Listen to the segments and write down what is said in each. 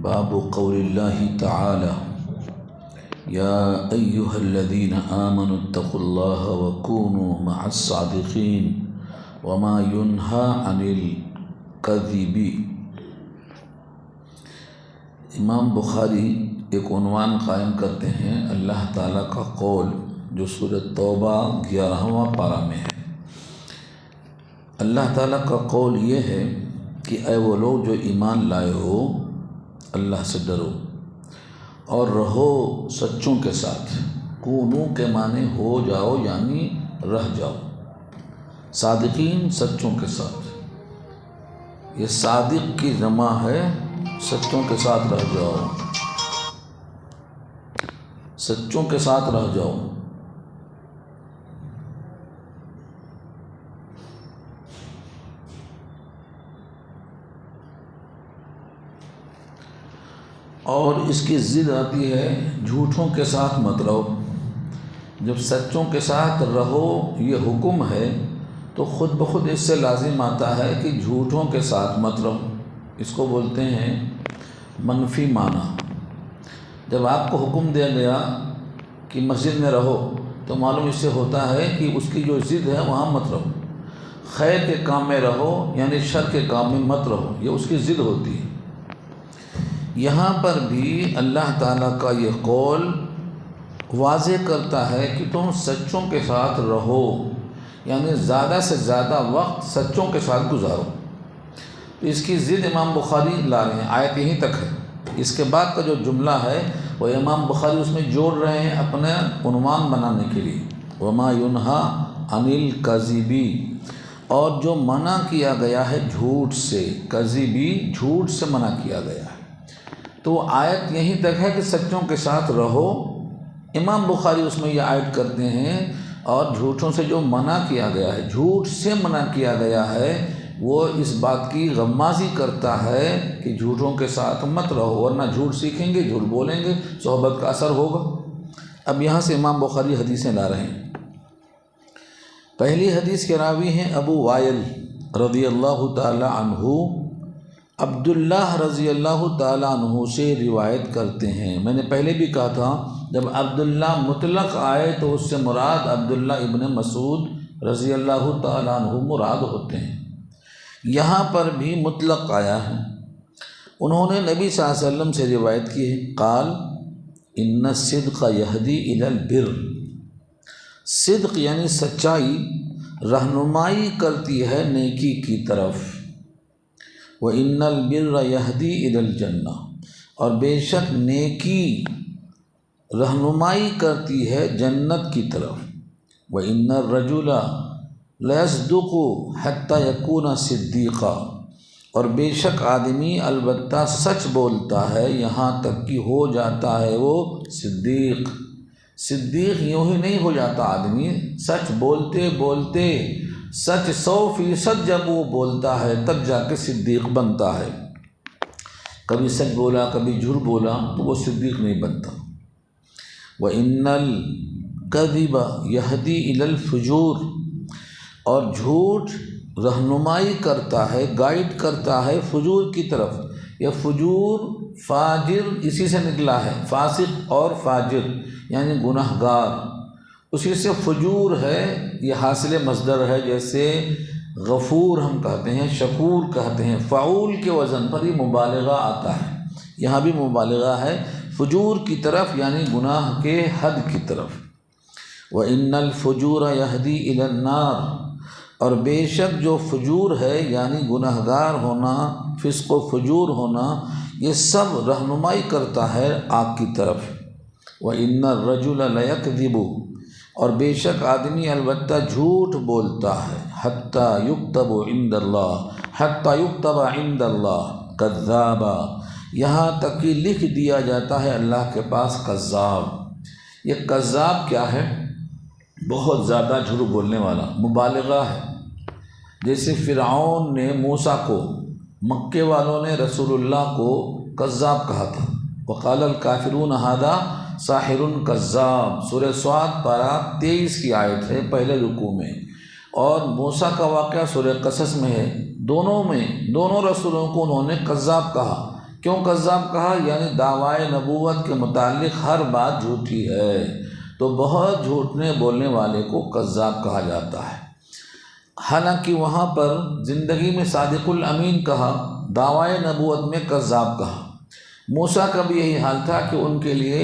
باب قول اللہ تعالی یا ایہا الذین آمنوا اتقوا اللہ وکونوا مع الصادقین وما ینہی عن الکذب۔ امام بخاری ایک عنوان قائم کرتے ہیں اللہ تعالیٰ کا قول، جو سورۃ توبہ 11واں پارہ میں ہے۔ اللہ تعالیٰ کا قول یہ ہے کہ اے وہ لوگ جو ایمان لائے ہو، اللہ سے ڈرو اور رہو سچوں کے ساتھ۔ کونو کے معنی ہو جاؤ یعنی رہ جاؤ، صادقین سچوں کے ساتھ۔ یہ صادق کی جمع ہے، سچوں کے ساتھ رہ جاؤ، سچوں کے ساتھ رہ جاؤ۔ اور اس کی ضد آتی ہے جھوٹوں کے ساتھ مت رہو۔ جب سچوں کے ساتھ رہو یہ حکم ہے تو خود بخود اس سے لازم آتا ہے کہ جھوٹوں کے ساتھ مت رہو۔ اس کو بولتے ہیں منفی معنی۔ جب آپ کو حکم دیا گیا کہ مسجد میں رہو تو معلوم اس سے ہوتا ہے کہ اس کی جو ضد ہے وہاں مت رہو۔ خیر کے کام میں رہو یعنی شر کے کام میں مت رہو، یہ اس کی ضد ہوتی ہے۔ یہاں پر بھی اللہ تعالیٰ کا یہ قول واضح کرتا ہے کہ تم سچوں کے ساتھ رہو، یعنی زیادہ سے زیادہ وقت سچوں کے ساتھ گزارو۔ تو اس کی ضد امام بخاری لا رہے ہیں، آیت یہیں تک ہے۔ اس کے بعد کا جو جملہ ہے وہ امام بخاری اس میں جوڑ رہے ہیں اپنے عنوان بنانے کے لیے، وما ینہی عن الکذب، اور جو منع کیا گیا ہے جھوٹ سے، کذبی جھوٹ سے منع کیا گیا ہے۔ تو آیت یہیں تک ہے کہ سچوں کے ساتھ رہو، امام بخاری اس میں یہ آیت کرتے ہیں، اور جھوٹوں سے جو منع کیا گیا ہے، جھوٹ سے منع کیا گیا ہے، وہ اس بات کی غمازی کرتا ہے کہ جھوٹوں کے ساتھ مت رہو، ورنہ جھوٹ سیکھیں گے، جھوٹ بولیں گے، صحبت کا اثر ہوگا۔ اب یہاں سے امام بخاری حدیثیں لا رہے ہیں۔ پہلی حدیث کے راوی ہیں ابو وائل رضی اللہ تعالی عنہ، عبداللہ رضی اللہ تعالیٰ عنہ سے روایت کرتے ہیں۔ میں نے پہلے بھی کہا تھا جب عبداللہ مطلق آئے تو اس سے مراد عبداللہ ابن مسعود رضی اللہ تعالیٰ عنہ مراد ہوتے ہیں۔ یہاں پر بھی مطلق آیا ہے۔ انہوں نے نبی صلی اللہ علیہ وسلم سے روایت کی ہے، قال ان الصدق یہدی الی البر۔ صدق یعنی سچائی رہنمائی کرتی ہے نیکی کی طرف۔ وَإِنَّ الْبِرَّ يَهْدِي إِلَى الْجَنَّةِ، اور بے شک نیکی رہنمائی کرتی ہے جنت کی طرف۔ وَإِنَّ الرَّجُلَ لَيَصْدُقُ حَتَّى يَكُونَ صِدِّيقًا، اور بے شک آدمی البتہ سچ بولتا ہے یہاں تک کہ ہو جاتا ہے وہ صدیق۔ صدیق یوں ہی نہیں ہو جاتا آدمی، سچ بولتے بولتے سچ 100% جب وہ بولتا ہے تب جا کے صدیق بنتا ہے۔ کبھی سچ بولا کبھی جھوٹ بولا تو وہ صدیق نہیں بنتا۔ وَإِنَّ الْكَذِبَ يَهْدِي إِلَى الْفُجُورِ، اور جھوٹ رہنمائی کرتا ہے، گائیڈ کرتا ہے فجور کی طرف۔ یہ فجور فاجر اسی سے نکلا ہے، فاسق اور فاجر یعنی گناہ گار، اسی سے فجور ہے، یہ حاصل مصدر ہے۔ جیسے غفور ہم کہتے ہیں، شکور کہتے ہیں، فعول کے وزن پر ہی مبالغہ آتا ہے، یہاں بھی مبالغہ ہے، فجور کی طرف یعنی گناہ کے حد کی طرف۔ وَإِنَّ الْفُجُورَ يَهْدِي إِلَى النَّارِ، اور بے شک جو فجور ہے یعنی گناہ گار ہونا، فسق و فجور ہونا، یہ سب رہنمائی کرتا ہے آگ کی طرف۔ وَإِنَّ الرَّجُلَ لَيَكْذِبُ، اور بے شک آدمی البتہ جھوٹ بولتا ہے، حتیٰ یکتب عند اللہ، حتیٰ یکتب عند اللہ کذابا، یہاں تک کہ لکھ دیا جاتا ہے اللہ کے پاس کذاب۔ یہ کذاب کیا ہے؟ بہت زیادہ جھوٹ بولنے والا، مبالغہ ہے۔ جیسے فرعون نے موسیٰ کو، مکے والوں نے رسول اللہ کو کذاب کہا تھا، وقال الکافرون ھذا ساحر کذاب، سورہ صاد پارہ 23 کی آیت ہے پہلے رکوع میں۔ اور موسیٰ کا واقعہ سورہ قصص میں ہے، دونوں رسولوں کو انہوں نے کذاب کہا۔ کیوں کذاب کہا؟ یعنی دعوائے نبوت کے متعلق ہر بات جھوٹی ہے تو بہت جھوٹنے بولنے والے کو کذاب کہا جاتا ہے۔ حالانکہ وہاں پر زندگی میں صادق الامین کہا، دعوائے نبوت میں کذاب کہا۔ موسیٰ کا بھی یہی حال تھا کہ ان کے لیے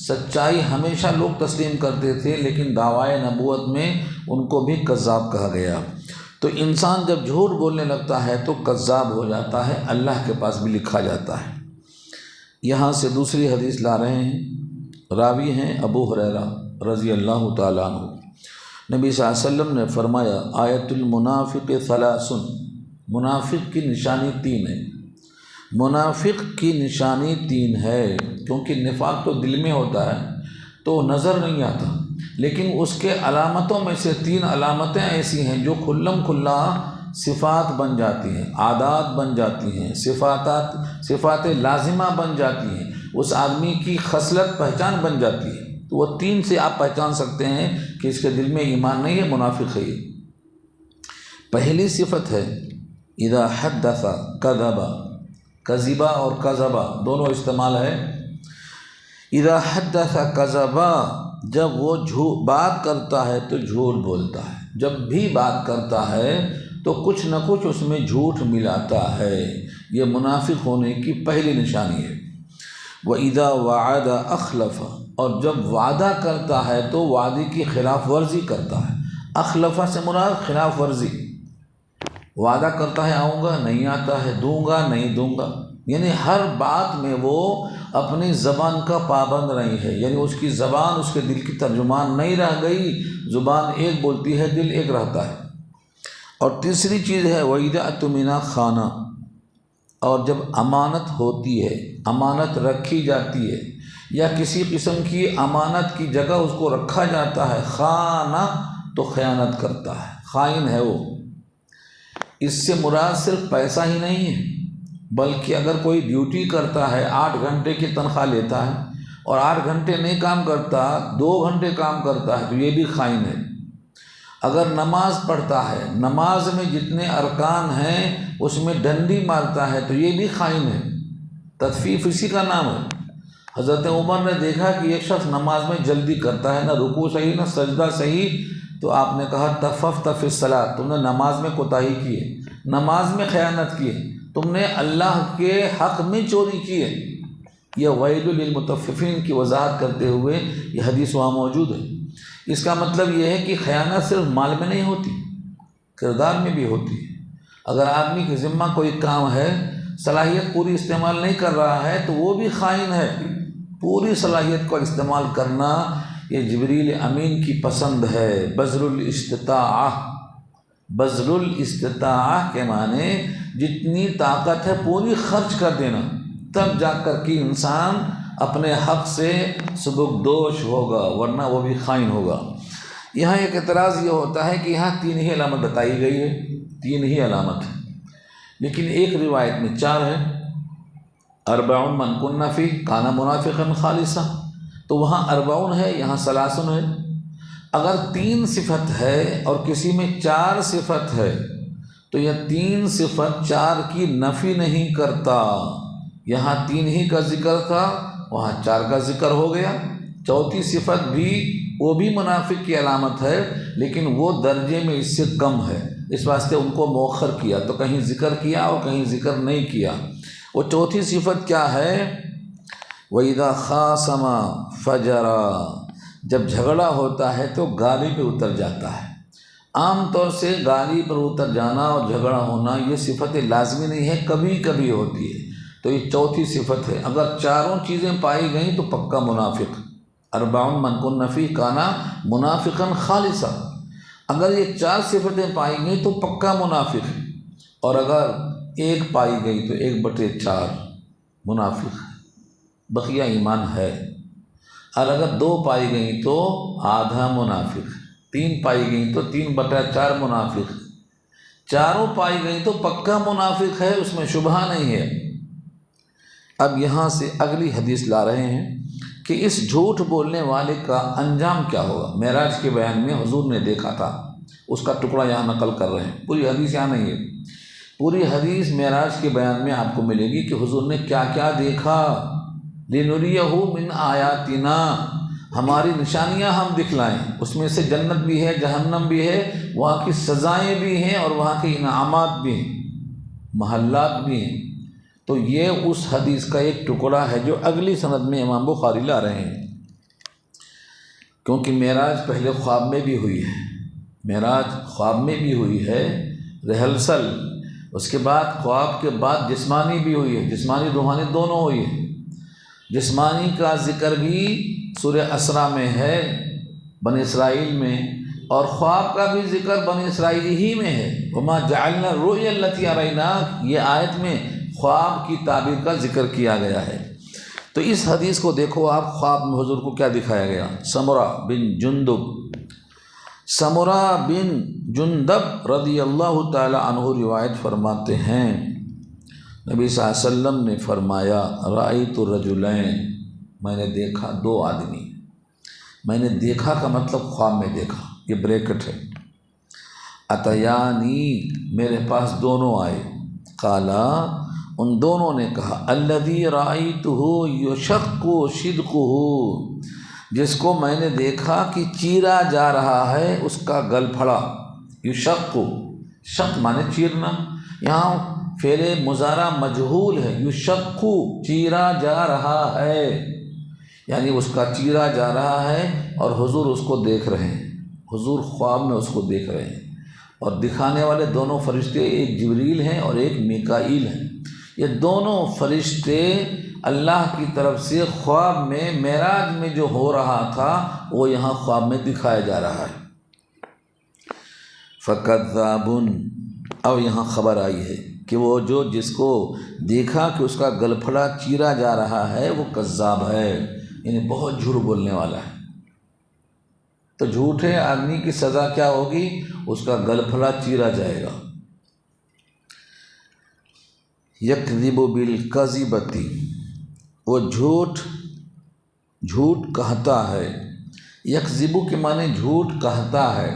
سچائی ہمیشہ لوگ تسلیم کرتے تھے، لیکن دعوائے نبوت میں ان کو بھی کذاب کہا گیا۔ تو انسان جب جھوٹ بولنے لگتا ہے تو کذاب ہو جاتا ہے، اللہ کے پاس بھی لکھا جاتا ہے۔ یہاں سے دوسری حدیث لا رہے ہیں، راوی ہیں ابو ہریرہ رضی اللہ تعالیٰ عنہ۔ نبی صلی اللہ علیہ وسلم نے فرمایا، آیت المنافق ثلاث، منافق کی نشانی 3 ہے۔ منافق کی نشانی 3 ہے، کیونکہ نفاق تو دل میں ہوتا ہے تو نظر نہیں آتا، لیکن اس کے علامتوں میں سے 3 علامتیں ایسی ہیں جو کھلم کھلا صفات بن جاتی ہیں، عادات بن جاتی ہیں، صفات لازمہ بن جاتی ہیں، اس آدمی کی خصلت پہچان بن جاتی ہے۔ تو وہ 3 سے آپ پہچان سکتے ہیں کہ اس کے دل میں ایمان نہیں ہے، منافق ہے۔ پہلی صفت ہے اذا حدث کذب، کذبہ اور کذبہ دونوں استعمال ہے۔ اذا حدث کذب، جب وہ بات کرتا ہے تو جھوٹ بولتا ہے، جب بھی بات کرتا ہے تو کچھ نہ کچھ اس میں جھوٹ ملاتا ہے، یہ منافق ہونے کی پہلی نشانی ہے۔ وَإِذَا وَعَدَ أَخْلَفَ، اور جب وعدہ کرتا ہے تو وعدے کی خلاف ورزی کرتا ہے۔ اخلفہ سے مراد خلاف ورزی، وعدہ کرتا ہے آؤں گا نہیں آتا ہے، دوں گا نہیں دوں گا، یعنی ہر بات میں وہ اپنی زبان کا پابند نہیں ہے، یعنی اس کی زبان اس کے دل کی ترجمان نہیں رہ گئی، زبان ایک بولتی ہے دل ایک رہتا ہے۔ اور تیسری چیز ہے وَإِذَا اؤْتُمِنَ خَانَ، اور جب امانت ہوتی ہے، امانت رکھی جاتی ہے یا کسی قسم کی امانت کی جگہ اس کو رکھا جاتا ہے، خانہ تو خیانت کرتا ہے، خائن ہے وہ۔ اس سے مراد صرف پیسہ ہی نہیں ہے، بلکہ اگر کوئی ڈیوٹی کرتا ہے 8 گھنٹے کی تنخواہ لیتا ہے اور 8 گھنٹے نہیں کام کرتا، 2 گھنٹے کام کرتا ہے تو یہ بھی خائن ہے۔ اگر نماز پڑھتا ہے، نماز میں جتنے ارکان ہیں اس میں ڈنڈی مارتا ہے تو یہ بھی خائن ہے، تطفیف اسی کا نام ہے۔ حضرت عمر نے دیکھا کہ ایک شخص نماز میں جلدی کرتا ہے، نہ رکوع صحیح نہ سجدہ صحیح، تو آپ نے کہا تففت فی الصلاۃ، تم نے نماز میں کوتاہی کی ہے، نماز میں خیانت کی ہے، تم نے اللہ کے حق میں چوری کی ہے۔ یہ ویل للمطففین کی وضاحت کرتے ہوئے یہ حدیث وہاں موجود ہے۔ اس کا مطلب یہ ہے کہ خیانت صرف مال میں نہیں ہوتی، کردار میں بھی ہوتی ہے۔ اگر آدمی کے ذمہ کوئی کام ہے، صلاحیت پوری استعمال نہیں کر رہا ہے تو وہ بھی خائن ہے۔ پوری صلاحیت کو استعمال کرنا یہ جبریل امین کی پسند ہے۔ بذل الاستطاعہ، بذل الاستطاعہ کے معنی جتنی طاقت ہے پوری خرچ کر دینا، تب جا کر کے انسان اپنے حق سے سبکدوش ہوگا، ورنہ وہ بھی خائن ہوگا۔ یہاں ایک اعتراض یہ ہوتا ہے کہ یہاں 3 ہی علامت بتائی گئی ہے، 3 ہی علامت ہے، لیکن ایک روایت میں 4 ہے۔ 40 من کن فیہ کان منافقا خالصا، تو وہاں 40 ہے، یہاں 30 ہے۔ اگر 3 صفت ہے اور کسی میں 4 صفت ہے تو یہ 3 صفت 4 کی نفی نہیں کرتا، یہاں 3 ہی کا ذکر تھا، وہاں 4 کا ذکر ہو گیا۔ چوتھی صفت بھی وہ بھی منافق کی علامت ہے، لیکن وہ درجے میں اس سے کم ہے، اس واسطے ان کو مؤخر کیا، تو کہیں ذکر کیا اور کہیں ذکر نہیں کیا۔ وہ چوتھی صفت کیا ہے؟ وَإِذَا خَاصَمَ فَجَرَ، جب جھگڑا ہوتا ہے تو گالی پہ اتر جاتا ہے۔ عام طور سے گالی پر اتر جانا اور جھگڑا ہونا یہ صفت لازمی نہیں ہے، کبھی کبھی ہوتی ہے، تو یہ چوتھی صفت ہے۔ اگر چاروں چیزیں پائی گئیں تو پکا منافق۔ 40 من کن فیہ کان منافقا خالصا، اگر یہ 4 صفتیں پائی گئیں تو پکا منافق ہے، اور اگر 1 پائی گئی تو 1/4 منافق ہے، بقیہ ایمان ہے۔ اور اگر 2 پائی گئیں تو آدھا منافق، 3 پائی گئیں تو 3/4 منافق، 4 پائی گئیں تو پکا منافق ہے، اس میں شبہ نہیں ہے۔ اب یہاں سے اگلی حدیث لا رہے ہیں کہ اس جھوٹ بولنے والے کا انجام کیا ہوگا۔ معراج کے بیان میں حضور نے دیکھا تھا، اس کا ٹکڑا یہاں نقل کر رہے ہیں، پوری حدیث یہاں نہیں ہے پوری حدیث معراج کے بیان میں آپ کو ملے گی کہ حضور نے کیا کیا دیکھا۔ لِنُرِيَهُ مِنْ آیَاتِنَا، ہماری نشانیاں ہم دکھلائیں، اس میں سے جنت بھی ہے، جہنم بھی ہے، وہاں کی سزائیں بھی ہیں اور وہاں کے انعامات بھی ہیں، محلات بھی ہیں۔ تو یہ اس حدیث کا ایک ٹکڑا ہے جو اگلی سند میں امام بخاری لا رہے ہیں، کیونکہ معراج پہلے خواب میں بھی ہوئی ہے، معراج خواب میں بھی ہوئی ہے، ریہرسل، اس کے بعد خواب کے بعد جسمانی بھی ہوئی ہے، جسمانی روحانی دونوں ہوئی ہے۔ جسمانی کا ذکر بھی سورہ اسراء میں ہے، بنی اسرائیل میں، اور خواب کا بھی ذکر بنی اسرائیل ہی میں ہے۔ وَمَا جَعَلْنَا الرُّؤْيَا الَّتِي أَرَيْنَاكَ، یہ آیت میں خواب کی تعبیر کا ذکر کیا گیا ہے۔ تو اس حدیث کو دیکھو آپ، خواب میں حضور کو کیا دکھایا گیا۔ سمرہ بن جندب رضی اللہ تعالی عنہ روایت فرماتے ہیں، نبی صلی اللہ علیہ وسلم نے فرمایا، رأیت الرجلین، میں نے دیکھا دو آدمی۔ میں نے دیکھا کا مطلب خواب میں دیکھا، یہ بریکٹ ہے۔ اتیانی، میرے پاس دونوں آئے، قالا، ان دونوں نے کہا، الذی رأیتہ یشق شدقہ، جس کو میں نے دیکھا کہ چیرا جا رہا ہے اس کا گل پھڑا۔ یشق، شق مانے چیرنا، یہاں فعل مضارع مجہول ہے، یشق چیرا جا رہا ہے، یعنی اس کا چیرا جا رہا ہے اور حضور اس کو دیکھ رہے ہیں، حضور خواب میں اس کو دیکھ رہے ہیں، اور دکھانے والے دونوں فرشتے ایک جبریل ہیں اور ایک میکائیل ہیں۔ یہ دونوں فرشتے اللہ کی طرف سے خواب میں، معراج میں جو ہو رہا تھا وہ یہاں خواب میں دکھایا جا رہا ہے۔ فَكَذَّابٌ، اب یہاں خبر آئی ہے کہ وہ جس کو دیکھا کہ اس کا گل پھڑا چیرا جا رہا ہے وہ کذاب ہے، یعنی بہت جھوٹ بولنے والا ہے۔ تو جھوٹے آدمی کی سزا کیا ہوگی؟ اس کا گل پھڑا چیرا جائے گا۔ یکذب بالکذبۃ، وہ جھوٹ کہتا ہے۔ یکذب کے معنی جھوٹ کہتا ہے،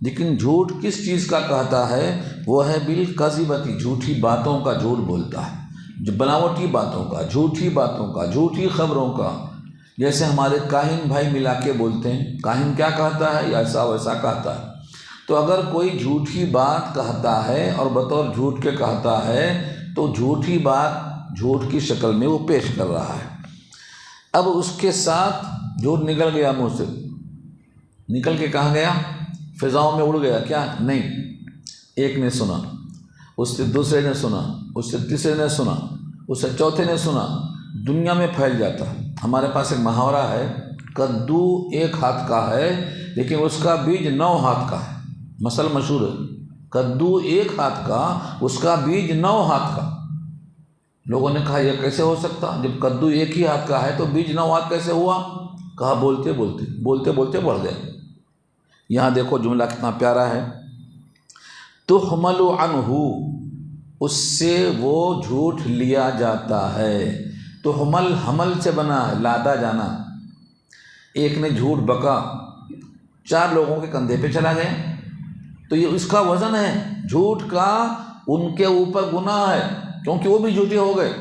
لیکن جھوٹ کس چیز کا کہتا ہے؟ وہ ہے بالکذبۃ، جھوٹی باتوں کا جھوٹ بولتا ہے، بناوٹی باتوں کا، جھوٹی باتوں کا، جھوٹی خبروں کا۔ جیسے ہمارے کاہن بھائی ملا کے بولتے ہیں، کاہن کیا کہتا ہے، ایسا ویسا کہتا ہے۔ تو اگر کوئی جھوٹی بات کہتا ہے اور بطور جھوٹ کے کہتا ہے تو جھوٹی بات جھوٹ کی شکل میں وہ پیش کر رہا ہے۔ اب اس کے ساتھ جھوٹ نکل گیا منہ سے، نکل کے کہاں گیا؟ فضاؤں میں اڑ گیا کیا؟ نہیں، ایک نے سنا، اس سے دوسرے نے سنا، اس سے تیسرے نے سنا، اس سے چوتھے نے سنا، دنیا میں پھیل جاتا ہے۔ ہمارے پاس ایک محاورہ ہے، کدو ایک ہاتھ کا ہے لیکن اس کا بیج 9 ہاتھ کا ہے، مثل مشہور ہے، کدو ایک ہاتھ کا، اس کا بیج 9 ہاتھ کا۔ لوگوں نے کہا یہ کیسے ہو سکتا، جب کدو ایک ہی ہاتھ کا ہے تو بیج 9 ہاتھ کیسے ہوا؟ کہا بولتے بولتے بڑھ گئے۔ یہاں دیکھو جملہ کتنا پیارا ہے، تحمل عنہ، اس سے وہ جھوٹ لیا جاتا ہے۔ تحمل حمل سے بنا ہے، لادا جانا۔ ایک نے جھوٹ بکا، 4 لوگوں کے کندھے پہ چلا گیا، تو یہ اس کا وزن ہے جھوٹ کا، ان کے اوپر گناہ ہے کیونکہ وہ بھی جھوٹے ہو گئے۔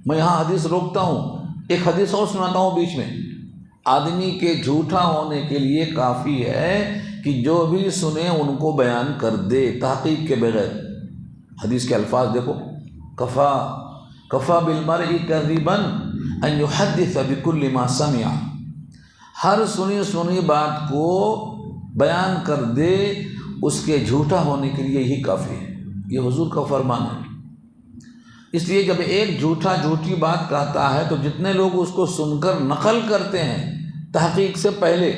میں یہاں حدیث روکتا ہوں، ایک حدیث اور سناتا ہوں بیچ میں۔ آدمی کے جھوٹا ہونے کے لیے کافی ہے کہ جو بھی سنے ان کو بیان کر دے تحقیق کے بغیر۔ حدیث کے الفاظ دیکھو، کفا بالمرء کذبا ان یحدث بکل ما سمع، ہر سنی بات کو بیان کر دے، اس کے جھوٹا ہونے کے لیے یہی کافی ہے۔ یہ حضور کا فرمان ہے۔ اس لیے جب ایک جھوٹی بات کہتا ہے تو جتنے لوگ اس کو سن کر نقل کرتے ہیں تحقیق سے پہلے،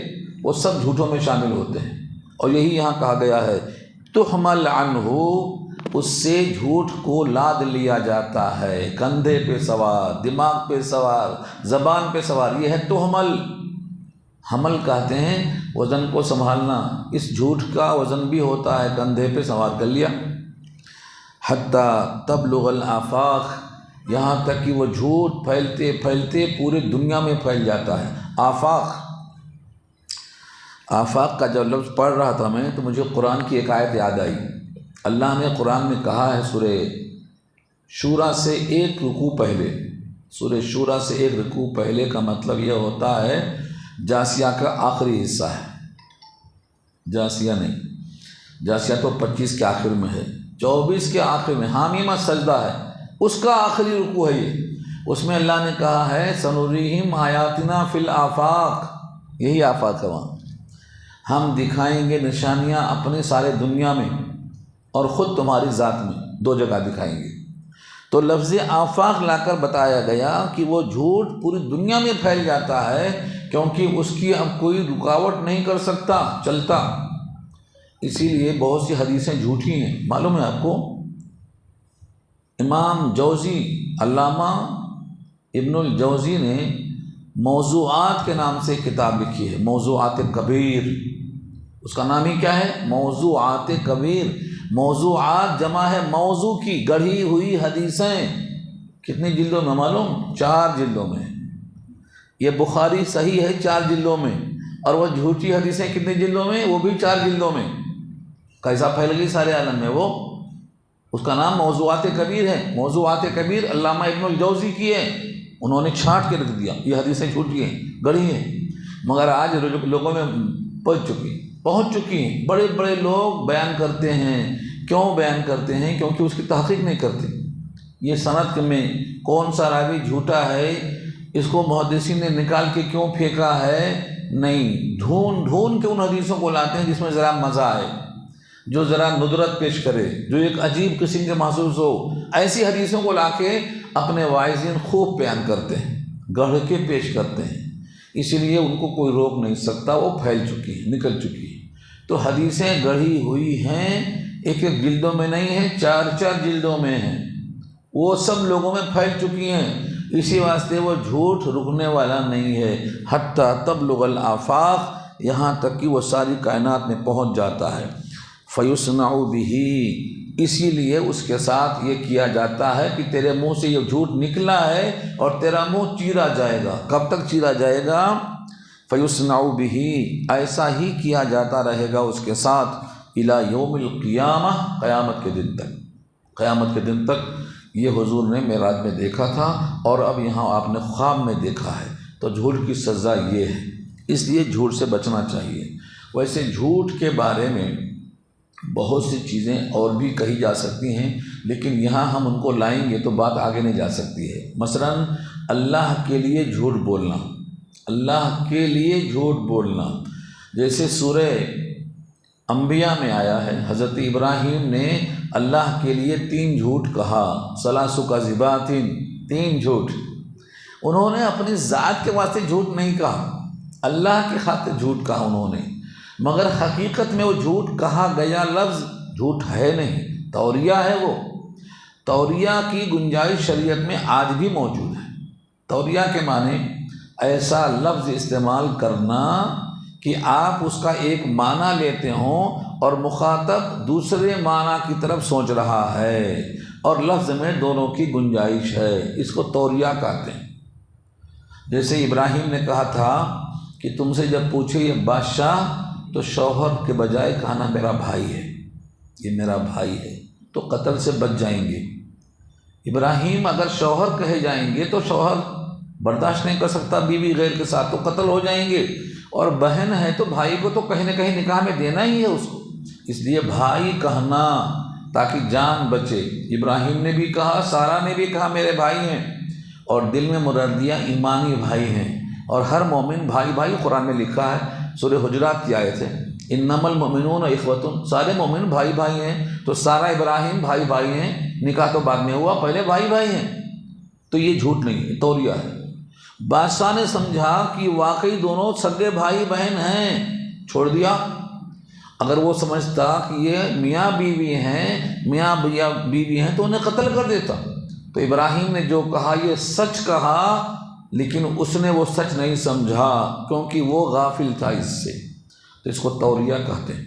وہ سب جھوٹوں میں شامل ہوتے ہیں۔ اور یہی یہاں کہا گیا ہے، تحمل عنہ، اس سے جھوٹ کو لاد لیا جاتا ہے، کندھے پہ سوار، دماغ پہ سوار، زبان پہ سوار، یہ ہے تحمل۔ حمل کہتے ہیں وزن کو سنبھالنا، اس جھوٹ کا وزن بھی ہوتا ہے، کندھے پہ سوار کر لیا۔ حتیٰ تبلغ الآفاق، یہاں تک کہ وہ جھوٹ پھیلتے پھیلتے پورے دنیا میں پھیل جاتا ہے۔ آفاق کا جب لفظ پڑھ رہا تھا میں تو مجھے قرآن کی ایک آیت یاد آئی، اللہ نے قرآن میں کہا ہے سورہ شورا سے ایک رکوع پہلے، سورہ شورا سے ایک رکوع پہلے کا مطلب یہ ہوتا ہے جاسیہ کا آخری حصہ ہے، جاسیہ نہیں، جاسیہ تو 25 کے آخر میں ہے، 24 کے آخر میں حامیمہ سجدہ ہے، اس کا آخری رکوع ہے یہ۔ اس میں اللہ نے کہا ہے سنریہم آیاتنا فی الآفاق، یہی آفاق ہے وہاں، ہم دکھائیں گے نشانیاں اپنے سارے دنیا میں اور خود تمہاری ذات میں، دو جگہ دکھائیں گے۔ تو لفظ آفاق لا کر بتایا گیا کہ وہ جھوٹ پوری دنیا میں پھیل جاتا ہے، کیونکہ اس کی اب کوئی رکاوٹ نہیں کر سکتا چلتا، اسی لیے بہت سی حدیثیں جھوٹی ہیں۔ معلوم ہے آپ کو، امام جوزی، علامہ ابن الجوزی نے موضوعات کے نام سے کتاب لکھی ہے، موضوعات کبیر، اس کا نام ہی کیا ہے؟ موضوعات کبیر۔ موضوعات جمع ہے موضوع کی، گڑھی ہوئی حدیثیں۔ کتنی جلدوں میں معلوم؟ 4 جلدوں میں۔ یہ بخاری صحیح ہے 4 جلدوں میں، اور وہ جھوٹی حدیثیں کتنی جلدوں میں؟ وہ بھی 4 جلدوں میں۔ کیسا پھیل گئی سارے عالم میں وہ؟ اس کا نام موضوعات کبیر ہے۔ موضوعات کبیر علامہ ابن الجوزی کی ہے، انہوں نے چھانٹ کے رکھ دیا یہ حدیثیں جھوٹی ہیں، گڑھی ہیں، مگر آج لوگوں میں پہنچ چکی ہیں۔ بڑے بڑے لوگ بیان کرتے ہیں، کیوں بیان کرتے ہیں؟ کیونکہ اس کی تحقیق نہیں کرتے۔ یہ سند میں کون سا راوی جھوٹا ہے، اس کو محدثین نے نکال کے کیوں پھینکا ہے؟ نہیں، ڈھونڈ کے ان حدیثوں کو لاتے ہیں جس میں ذرا مزہ آئے، جو ذرا ندرت پیش کرے، جو ایک عجیب قسم کے محسوس ہو، ایسی حدیثوں کو لا کے اپنے واعظین خوب بیان کرتے ہیں، گڑھ کے پیش کرتے ہیں، اسی لیے ان کو کوئی روک نہیں سکتا، وہ پھیل چکی ہے، نکل چکی ہے۔ تو حدیثیں گڑھی ہوئی ہیں، ایک ایک جلدوں میں نہیں ہیں، 4 جلدوں میں ہیں، وہ سب لوگوں میں پھیل چکی ہیں، اسی واسطے وہ جھوٹ رکنے والا نہیں ہے۔ حتیٰ تبلغ الآفاق، یہاں تک کہ وہ ساری کائنات میں پہنچ جاتا ہے۔ فیصنع بہ، اسی لیے اس کے ساتھ یہ کیا جاتا ہے کہ تیرے منہ سے یہ جھوٹ نکلا ہے اور تیرا منہ چیرا جائے گا۔ کب تک چیرا جائے گا؟ فیصنع بہ، ایسا ہی کیا جاتا رہے گا اس کے ساتھ، الی یوم القیامہ، قیامت کے دن تک۔ قیامت کے دن تک یہ حضور نے معراج میں دیکھا تھا، اور اب یہاں آپ نے خواب میں دیکھا ہے، تو جھوٹ کی سزا یہ ہے، اس لیے جھوٹ سے بچنا چاہیے۔ ویسے جھوٹ کے بارے میں بہت سی چیزیں اور بھی کہی جا سکتی ہیں، لیکن یہاں ہم ان کو لائیں گے تو بات آگے نہیں جا سکتی ہے۔ مثلا اللہ کے لیے جھوٹ بولنا، اللہ کے لیے جھوٹ بولنا، جیسے سورہ انبیاء میں آیا ہے، حضرت ابراہیم نے اللہ کے لیے 3 جھوٹ کہا، ثلاث کذبات، 3 جھوٹ۔ انہوں نے اپنی ذات کے واسطے جھوٹ نہیں کہا، اللہ کی خاطر جھوٹ کہا انہوں نے، مگر حقیقت میں وہ جھوٹ کہا گیا لفظ جھوٹ ہے نہیں، توریہ ہے۔ وہ توریہ کی گنجائش شریعت میں آج بھی موجود ہے۔ توریہ کے معنی ایسا لفظ استعمال کرنا کہ آپ اس کا ایک معنی لیتے ہوں اور مخاطب دوسرے معنی کی طرف سوچ رہا ہے، اور لفظ میں دونوں کی گنجائش ہے، اس کو توریہ کہتے ہیں۔ جیسے ابراہیم نے کہا تھا کہ تم سے جب پوچھے یہ بادشاہ، تو شوہر کے بجائے کہنا میرا بھائی ہے، یہ میرا بھائی ہے، تو قتل سے بچ جائیں گے۔ ابراہیم اگر شوہر کہے جائیں گے تو شوہر برداشت نہیں کر سکتا بیوی غیر کے ساتھ، تو قتل ہو جائیں گے، اور بہن ہے تو بھائی کو تو کہیں نہ کہیں نکاح میں دینا ہی ہے اس کو، اس لیے بھائی کہنا تاکہ جان بچے۔ ابراہیم نے بھی کہا، سارہ نے بھی کہا میرے بھائی ہیں، اور دل میں مراد دیا ایمانی بھائی ہیں، اور ہر مومن بھائی بھائی، قرآن میں لکھا ہے، سورہ حجرات کی آیت ہے، انما المؤمنون اخوۃ، سارے مومن بھائی بھائی ہیں، تو سارہ ابراہیم بھائی بھائی ہیں، نکاح تو بعد میں ہوا، پہلے بھائی بھائی ہیں، تو یہ جھوٹ نہیں ہے، توریہ ہے۔ بادشاہ نے سمجھا کہ واقعی دونوں سگے بھائی بہن ہیں، چھوڑ دیا۔ اگر وہ سمجھتا کہ یہ میاں بیوی ہیں تو انہیں قتل کر دیتا۔ تو ابراہیم نے جو کہا یہ سچ کہا، لیکن اس نے وہ سچ نہیں سمجھا کیونکہ وہ غافل تھا اس سے، تو اس کو توریہ کہتے ہیں۔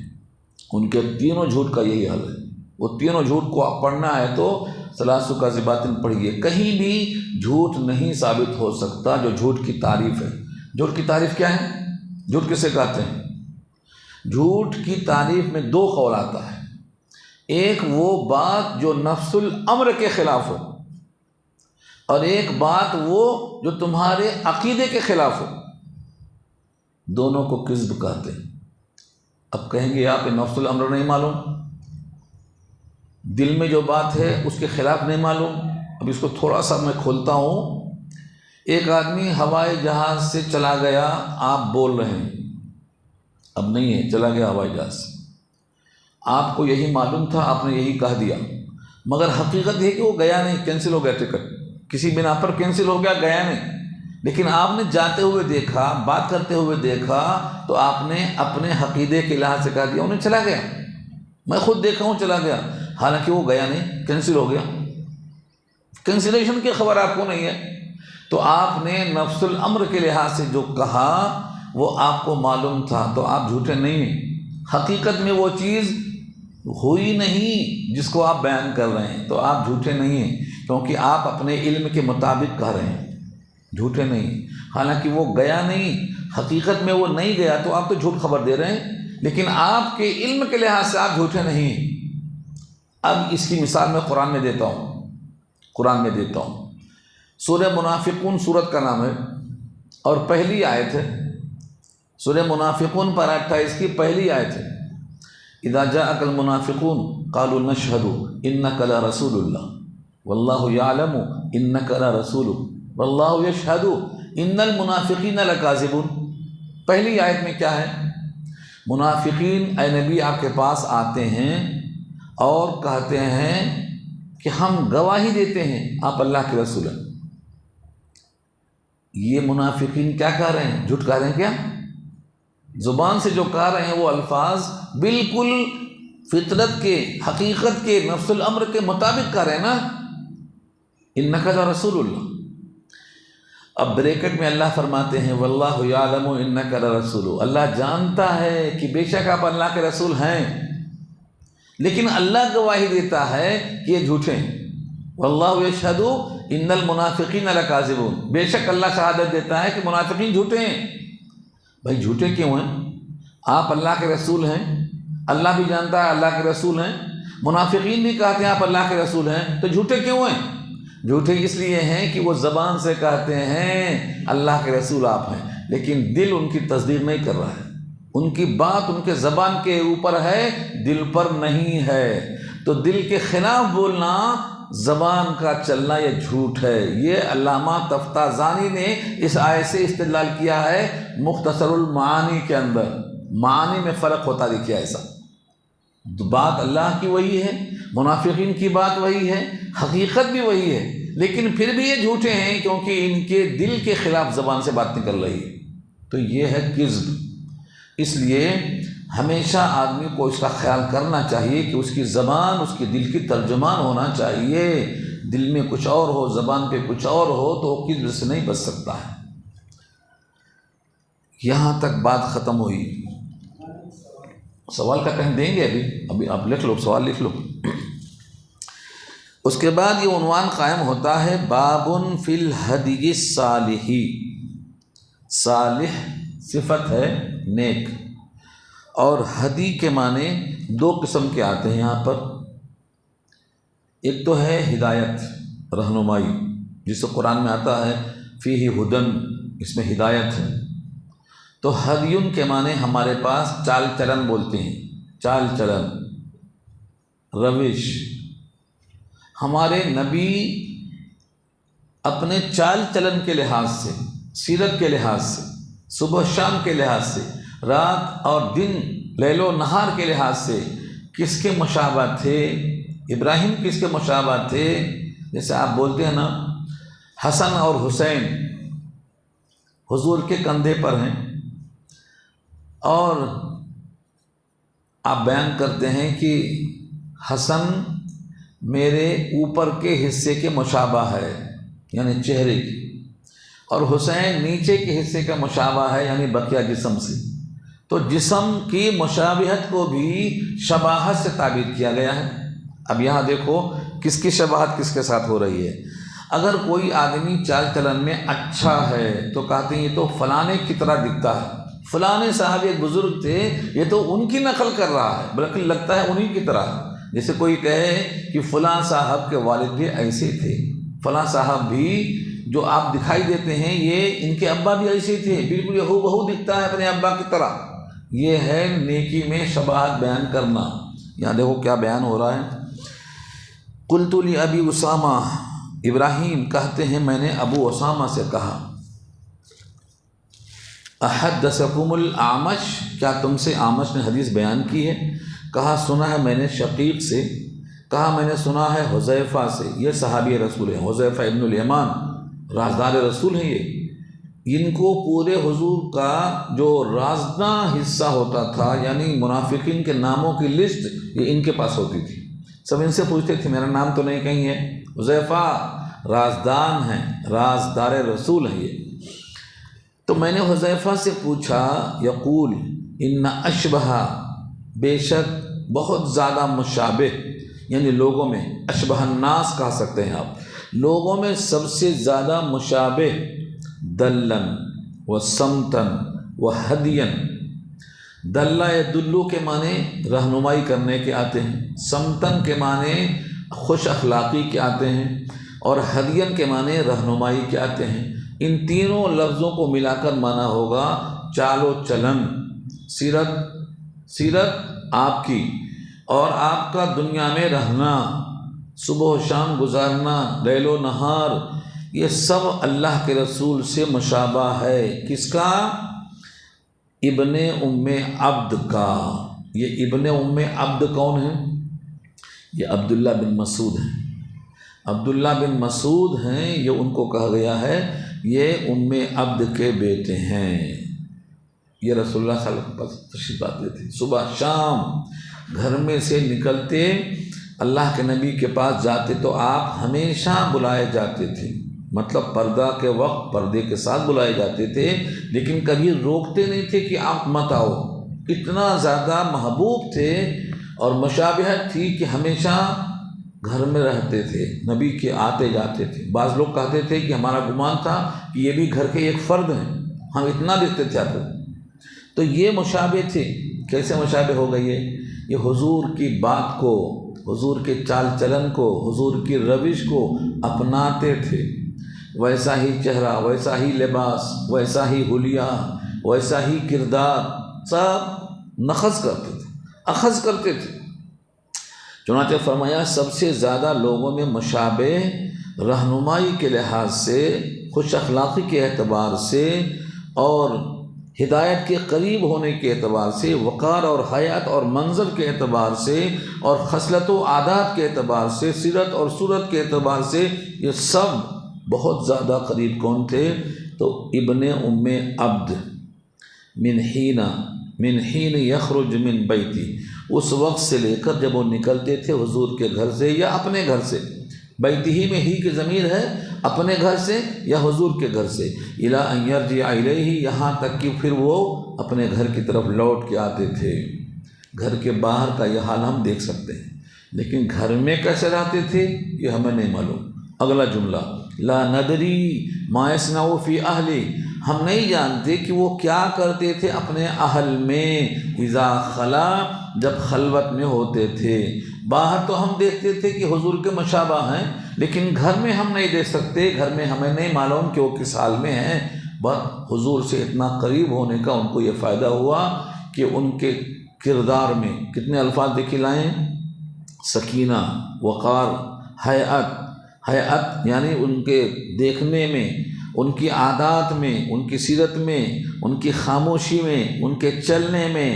ان کے تینوں جھوٹ کا یہی حل ہے، وہ تینوں جھوٹ کو آپ پڑھنا ہے تو ثلاث کذبات پڑھیے، کہیں بھی جھوٹ نہیں ثابت ہو سکتا جو جھوٹ کی تعریف ہے۔ جھوٹ کی تعریف کیا ہے؟ جھوٹ کسے کہتے ہیں؟ جھوٹ کی تعریف میں 2 قول آتا ہے، ایک وہ بات جو نفس الامر کے خلاف ہو، اور ایک بات وہ جو تمہارے عقیدے کے خلاف ہو، دونوں کو کذب کہتے ہیں۔ اب کہیں گے آپ نفس الامر نہیں معلوم، دل میں جو بات ہے اس کے خلاف نہیں معلوم۔ اب اس کو تھوڑا سا میں کھولتا ہوں۔ ایک آدمی ہوائی جہاز سے چلا گیا، آپ بول رہے ہیں، اب نہیں ہے، چلا گیا ہوائی جہاز سے، آپ کو یہی معلوم تھا، آپ نے یہی کہہ دیا، مگر حقیقت یہ کہ وہ گیا نہیں، کینسل ہو گیا ٹکٹ، کسی بنا پر کینسل ہو گیا، گیا نہیں۔ لیکن آپ نے جاتے ہوئے دیکھا، بات کرتے ہوئے دیکھا، تو آپ نے اپنے عقیدے کے لحاظ سے کہہ دیا انہیں چلا گیا، میں خود دیکھا ہوں چلا گیا، حالانکہ وہ گیا نہیں، کینسل ہو گیا، کینسلیشن کی خبر آپ کو نہیں ہے۔ تو آپ نے نفس الامر کے لحاظ سے جو کہا وہ آپ کو معلوم تھا، تو آپ جھوٹے نہیں ہیں۔ حقیقت میں وہ چیز ہوئی نہیں جس کو آپ بیان کر رہے ہیں، تو آپ جھوٹے نہیں ہیں، کیونکہ آپ اپنے علم کے مطابق کہہ رہے ہیں، جھوٹے نہیں۔ حالانکہ وہ گیا نہیں، حقیقت میں وہ نہیں گیا، تو آپ تو جھوٹ خبر دے رہے ہیں، لیکن آپ کے علم کے لحاظ سے آپ جھوٹے نہیں ہیں۔ اب اس کی مثال میں قرآن میں دیتا ہوں۔ سورہ منافقون سورت کا نام ہے اور پہلی آیت ہے، سورہ منافقون پر 28 کی پہلی آیت ہے۔ اذا جاءك المنافقون قالوا نشهد انك لرسول الله والله يعلم انك لرسوله والله يشهد ان المنافقين لكاذبون۔ پہلی آیت میں کیا ہے؟ منافقین اے نبی آپ کے پاس آتے ہیں اور کہتے ہیں کہ ہم گواہی دیتے ہیں آپ اللہ کے رسول ہیں۔ یہ منافقین کیا کہہ رہے ہیں؟ جھوٹ کہہ رہے ہیں کیا؟ زبان سے جو کہہ رہے ہیں وہ الفاظ بالکل فطرت کے، حقیقت کے، نفس الامر کے مطابق کہہ رہے ہیں نا، انک لرسول اللہ۔ اب بریکٹ میں اللہ فرماتے ہیں واللہ یعلم انک لرسول، اللہ جانتا ہے کہ بے شک آپ اللہ کے رسول ہیں، لیکن اللہ گواہی دیتا ہے کہ یہ جھوٹے ہیں۔ واللہ یشہد ان المنافقین لکاذبون، بے شک اللہ شہادت دیتا ہے کہ منافقین جھوٹے ہیں۔ بھائی جھوٹے کیوں ہیں؟ آپ اللہ کے رسول ہیں، اللہ بھی جانتا ہے اللہ کے رسول ہیں، منافقین بھی کہتے ہیں آپ اللہ کے رسول ہیں، تو جھوٹے کیوں ہیں؟ جھوٹے اس لیے ہیں کہ وہ زبان سے کہتے ہیں اللہ کے رسول آپ ہیں، لیکن دل ان کی تصدیق نہیں کر رہا ہے، ان کی بات ان کے زبان کے اوپر ہے، دل پر نہیں ہے۔ تو دل کے خلاف بولنا، زبان کا چلنا، یہ جھوٹ ہے۔ یہ علامہ تفتازانی نے اس آیت سے استدلال کیا ہے مختصر المعانی کے اندر، معانی میں فرق ہوتا دکھیا ایسا۔ بات اللہ کی وہی ہے، منافقین کی بات وہی ہے، حقیقت بھی وہی ہے، لیکن پھر بھی یہ جھوٹے ہیں کیونکہ ان کے دل کے خلاف زبان سے بات نکل رہی ہے، تو یہ ہے کذب۔ اس لیے ہمیشہ آدمی کو اس کا خیال کرنا چاہیے کہ اس کی زبان اس کے دل کی ترجمان ہونا چاہیے، دل میں کچھ اور ہو، زبان پہ کچھ اور ہو تو وہ کذب سے نہیں بچ سکتا ہے۔ یہاں تک بات ختم ہوئی۔ سوال کا ٹائم دیں گے ابھی آپ لکھ لو، سوال لکھ لو۔ اس کے بعد یہ عنوان قائم ہوتا ہے بابٌ فی الہدی الصالح۔ صالح صفت ہے نیک، اور ہدی کے معنی دو قسم کے آتے ہیں یہاں پر۔ ایک تو ہے ہدایت، رہنمائی، جس سے قرآن میں آتا ہے فیہ ہدن، اس میں ہدایت ہے۔ تو ہدیٌ کے معنی ہمارے پاس چال چلن بولتے ہیں، چال چلن، روش۔ ہمارے نبی اپنے چال چلن کے لحاظ سے، سیرت کے لحاظ سے، صبح شام کے لحاظ سے، رات اور دن، لیل و نہار کے لحاظ سے کس کے مشابہ تھے؟ ابراہیم کس کے مشابہ تھے؟ جیسے آپ بولتے ہیں نا حسن اور حسین حضور کے کندھے پر ہیں، اور آپ بیان کرتے ہیں کہ حسن میرے اوپر کے حصے کے مشابہ ہے، یعنی چہرے کی، اور حسین نیچے کے حصے کا مشابہ ہے، یعنی بقیہ جسم سے۔ تو جسم کی مشابہت کو بھی شباہت سے تعبیر کیا گیا ہے۔ اب یہاں دیکھو کس کی شباہت کس کے ساتھ ہو رہی ہے۔ اگر کوئی آدمی چال چلن میں اچھا ہے تو کہتے ہیں یہ تو فلانے کی طرح دکھتا ہے، فلانے صاحب ایک بزرگ تھے، یہ تو ان کی نقل کر رہا ہے، بلکہ لگتا ہے انہی کی طرح۔ جیسے کوئی کہے کہ فلاں صاحب کے والد بھی ایسے تھے، فلاں صاحب بھی جو آپ دکھائی دیتے ہیں یہ ان کے ابا بھی ایسے تھے، بالکل یہ ہو بہو دکھتا ہے اپنے ابا کی طرح۔ یہ ہے نیکی میں شباہت بیان کرنا۔ یہاں دیکھو کیا بیان ہو رہا ہے۔ قلت لأبی اسامہ، ابراہیم کہتے ہیں میں نے ابو اسامہ سے کہا، احدثکم الاعمش، کیا تم سے اعمش نے حدیث بیان کی ہے؟ کہا سنا ہے میں نے شقیق سے، کہا میں نے سنا ہے حذیفہ سے، یہ صحابی رسول ہیں، حذیفہ ابن الیمان، رازدار رسول ہیں یہ۔ ان کو پورے حضور کا جو رازداں حصہ ہوتا تھا، یعنی منافقین کے ناموں کی لسٹ یہ ان کے پاس ہوتی تھی، سب ان سے پوچھتے تھے میرا نام تو نہیں کہیں ہے، حذیفہ رازدان ہیں، رازدار رسول ہیں یہ۔ تو میں نے حذیفہ سے پوچھا، یقول ان اشبہ، بے شک بہت زیادہ مشابہ، یعنی لوگوں میں اشبہ الناس کہہ سکتے ہیں آپ، لوگوں میں سب سے زیادہ مشابہ، دلن و سمتن و ہدین۔ دلہ یدلو کے معنی رہنمائی کرنے کے آتے ہیں، سمتن کے معنی خوش اخلاقی کے آتے ہیں، اور ہدین کے معنی رہنمائی کے آتے ہیں۔ ان تینوں لفظوں کو ملا کر معنی ہوگا چال و چلن، سیرت آپ کی، اور آپ کا دنیا میں رہنا، صبح و شام گزارنا، لیل و نہار، یہ سب اللہ کے رسول سے مشابہ ہے۔ کس کا؟ ابن ام عبد کا۔ یہ ابن ام عبد کون ہے؟ یہ عبداللہ بن مسعود ہیں، عبداللہ بن مسعود ہیں، یہ ان کو کہا گیا ہے یہ ام عبد کے بیٹے ہیں۔ یہ رسول اللہ صلی اللہ علیہ وسلم کے پاس تشریف آتے تھے، صبح شام گھر میں سے نکلتے اللہ کے نبی کے پاس جاتے تو آپ ہمیشہ بلائے جاتے تھے، مطلب پردہ کے وقت پردے کے ساتھ بلائے جاتے تھے، لیکن کبھی روکتے نہیں تھے کہ آپ مت آؤ، اتنا زیادہ محبوب تھے، اور مشابہت تھی کہ ہمیشہ گھر میں رہتے تھے، نبی کے آتے جاتے تھے۔ بعض لوگ کہتے تھے کہ ہمارا گمان تھا کہ یہ بھی گھر کے ایک فرد ہیں، ہم اتنا دیکھتے تھے آپ کو۔ تو یہ مشابہ تھے۔ کیسے مشابہ ہو گئی ہے؟ یہ حضور کی بات کو، حضور کے چال چلن کو، حضور کی روش کو اپناتے تھے، ویسا ہی چہرہ، ویسا ہی لباس، ویسا ہی حلیہ، ویسا ہی کردار، سب نخذ کرتے تھے، اخذ کرتے تھے۔ چنانچہ فرمایا سب سے زیادہ لوگوں میں مشابہ رہنمائی کے لحاظ سے، خوش اخلاقی کے اعتبار سے، اور ہدایت کے قریب ہونے کے اعتبار سے، وقار اور حیات اور منظر کے اعتبار سے، اور خصلت و عادات کے اعتبار سے، سیرت اور صورت کے اعتبار سے، یہ سب بہت زیادہ قریب کون تھے؟ تو ابن ام عبد، من حین یخرج من بیتی، اس وقت سے لے کر جب وہ نکلتے تھے حضور کے گھر سے یا اپنے گھر سے، بیتی ہی میں ہی کی ضمیر ہے، اپنے گھر سے یا حضور کے گھر سے، الی ان یرجع الیہ، یہاں تک کہ پھر وہ اپنے گھر کی طرف لوٹ کے آتے تھے۔ گھر کے باہر کا یہ حال ہم دیکھ سکتے ہیں، لیکن گھر میں کیسے رہتے تھے یہ ہمیں نہیں معلوم۔ اگلا جملہ، لا ندری ما یصنع فی اہلی، ہم نہیں جانتے کہ وہ کیا کرتے تھے اپنے اہل میں، اذا خلا، جب خلوت میں ہوتے تھے۔ باہر تو ہم دیکھتے تھے کہ حضور کے مشابہ ہیں، لیکن گھر میں ہم نہیں دیکھ سکتے، گھر میں ہمیں نہیں معلوم کہ وہ کس حال میں ہیں۔ بس حضور سے اتنا قریب ہونے کا ان کو یہ فائدہ ہوا کہ ان کے کردار میں کتنے الفاظ دیکھے لائیں، سکینہ، وقار، حیات یعنی ان کے دیکھنے میں، ان کی عادات میں، ان کی سیرت میں، ان کی خاموشی میں، ان کے چلنے میں،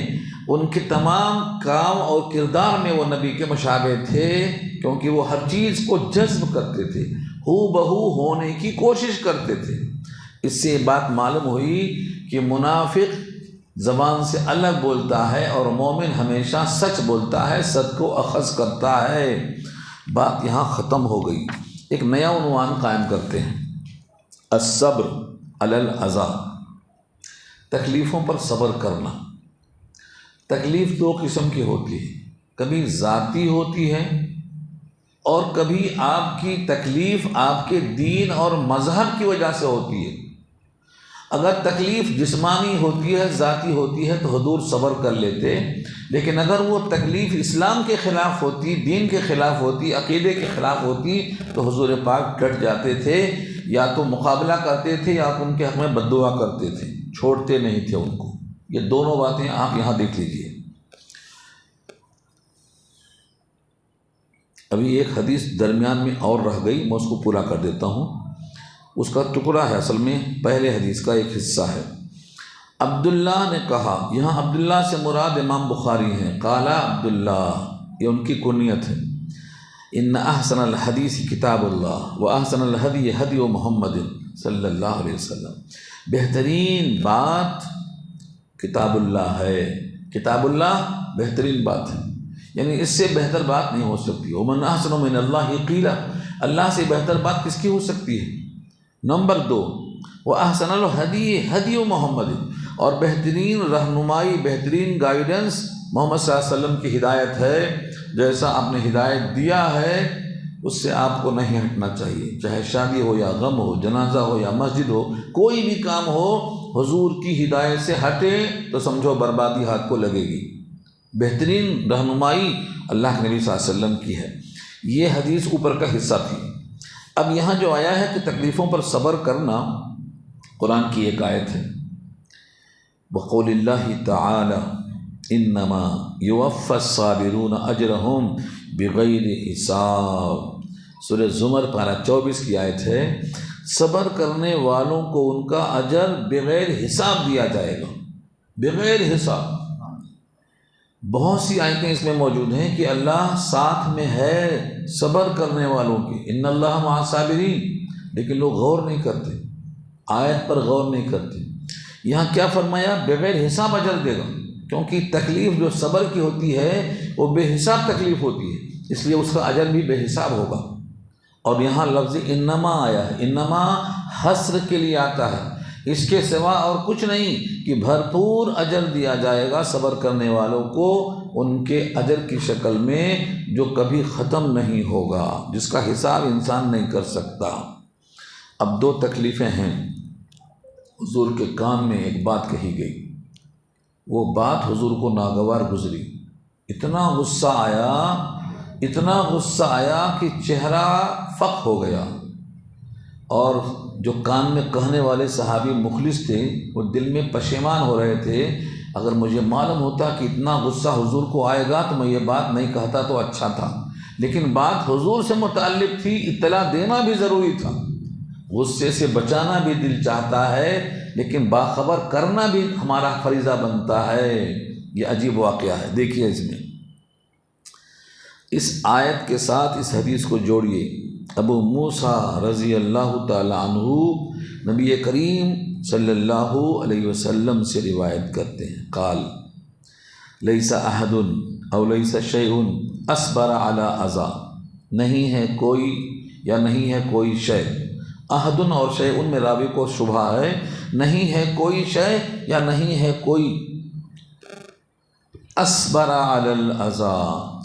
ان کے تمام کام اور کردار میں وہ نبی کے مشابہ تھے، کیونکہ وہ ہر چیز کو جذب کرتے تھے، ہو بہو ہونے کی کوشش کرتے تھے۔ اس سے یہ بات معلوم ہوئی کہ منافق زبان سے الگ بولتا ہے اور مومن ہمیشہ سچ بولتا ہے، سچ کو اخذ کرتا ہے۔ بات یہاں ختم ہو گئی۔ ایک نیا عنوان قائم کرتے ہیں، الصبر علی الاذی، تکلیفوں پر صبر کرنا۔ تکلیف دو قسم کی ہوتی ہے، کبھی ذاتی ہوتی ہے اور کبھی آپ کی تکلیف آپ کے دین اور مذہب کی وجہ سے ہوتی ہے۔ اگر تکلیف جسمانی ہوتی ہے، ذاتی ہوتی ہے، تو حضور صبر کر لیتے، لیکن اگر وہ تکلیف اسلام کے خلاف ہوتی، دین کے خلاف ہوتی، عقیدے کے خلاف ہوتی، تو حضور پاک ڈٹ جاتے تھے، یا تو مقابلہ کرتے تھے یا ان کے حق میں بد دعا کرتے تھے، چھوڑتے نہیں تھے ان کو۔ یہ دونوں باتیں آپ یہاں دیکھ لیجئے۔ ابھی ایک حدیث درمیان میں اور رہ گئی، میں اس کو پورا کر دیتا ہوں، اس کا ٹکڑا ہے، اصل میں پہلے حدیث کا ایک حصہ ہے۔ عبداللہ نے کہا، یہاں عبداللہ سے مراد امام بخاری ہیں، قال عبداللہ، یہ ان کی کنیت ہے، ان احسن الحدیث کتاب اللہ و احسن الہدی ہدی محمد صلی اللہ علیہ وسلم، بہترین بات کتاب اللہ ہے، کتاب اللہ بہترین بات ہے، یعنی اس سے بہتر بات نہیں ہو سکتی۔ ومن احسن من اللہ قیلا، اللہ سے بہتر بات کس کی ہو سکتی ہے؟ نمبر 2، وَأَحْسَنَ الْهَدِيِ هَدِيُ محمد، اور بہترین رہنمائی، بہترین گائیڈنس محمد صلی اللہ علیہ وسلم کی ہدایت ہے، جیسا آپ نے ہدایت دیا ہے اس سے آپ کو نہیں ہٹنا چاہیے، چاہے شادی ہو یا غم ہو، جنازہ ہو یا مسجد ہو، کوئی بھی کام ہو، حضور کی ہدایت سے ہٹے تو سمجھو بربادی ہاتھ کو لگے گی۔ بہترین رہنمائی اللہ کے نبی صلی اللہ علیہ وسلم کی ہے۔ یہ حدیث اوپر کا حصہ تھی۔ اب یہاں جو آیا ہے کہ تکلیفوں پر صبر کرنا، قرآن کی ایک آیت ہے، وقول اللہ تعالی انما یوفی الصابرون اجرہم بغیر حساب، سورہ زمر پارہ 24 کی آیت ہے، صبر کرنے والوں کو ان کا اجر بغیر حساب دیا جائے گا، بغیر حساب۔ بہت سی آیتیں اس میں موجود ہیں کہ اللہ ساتھ میں ہے صبر کرنے والوں کے، ان اللہ مع الصابرین، لیکن لوگ غور نہیں کرتے، آیت پر غور نہیں کرتے۔ یہاں کیا فرمایا؟ بغیر حساب اجر دے گا، کیونکہ تکلیف جو صبر کی ہوتی ہے وہ بے حساب تکلیف ہوتی ہے، اس لیے اس کا اجر بھی بے حساب ہوگا۔ اور یہاں لفظ انما آیا ہے، انما حصر کے لیے آتا ہے، اس کے سوا اور کچھ نہیں، کہ بھرپور اجر دیا جائے گا صبر کرنے والوں کو، ان کے اجر کی شکل میں جو کبھی ختم نہیں ہوگا، جس کا حساب انسان نہیں کر سکتا۔ اب 2 تکلیفیں ہیں، حضور کے کان میں ایک بات کہی گئی، وہ بات حضور کو ناگوار گزری، اتنا غصہ آیا، اتنا غصہ آیا کہ چہرہ فق ہو گیا، اور جو کان میں کہنے والے صحابی مخلص تھے وہ دل میں پشیمان ہو رہے تھے، اگر مجھے معلوم ہوتا کہ اتنا غصہ حضور کو آئے گا تو میں یہ بات نہیں کہتا تو اچھا تھا، لیکن بات حضور سے متعلق تھی، اطلاع دینا بھی ضروری تھا، غصے سے بچانا بھی دل چاہتا ہے، لیکن باخبر کرنا بھی ہمارا فریضہ بنتا ہے۔ یہ عجیب واقعہ ہے، دیکھیے اس میں، اس آیت کے ساتھ اس حدیث کو جوڑیے۔ ابو موسیٰ رضی اللہ تعالی عنہ نبی کریم صلی اللہ علیہ وسلم سے روایت کرتے ہیں، قال لیس احد او لیس شیء اصبر علی اذی، نہیں ہے کوئی یا نہیں ہے کوئی شے، احد اور شیء میں راوی کو شبہ ہے، نہیں ہے کوئی شے یا نہیں ہے کوئی، اصبر علی الاذی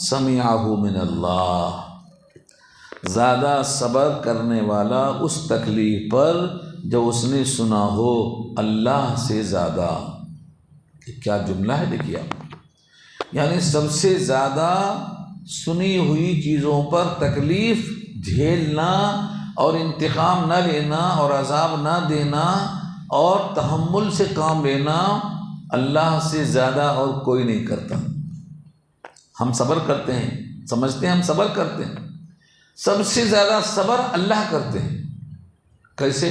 سمعہ من اللہ، زیادہ صبر کرنے والا اس تکلیف پر جو اس نے سنا ہو اللہ سے زیادہ۔ کیا جملہ ہے، دیکھیے آپ، یعنی سب سے زیادہ سنی ہوئی چیزوں پر تکلیف جھیلنا اور انتقام نہ لینا اور عذاب نہ دینا اور تحمل سے کام لینا اللہ سے زیادہ اور کوئی نہیں کرتا۔ ہم صبر کرتے ہیں، سمجھتے ہیں ہم صبر کرتے ہیں، سب سے زیادہ صبر اللہ کرتے ہیں۔ کیسے؟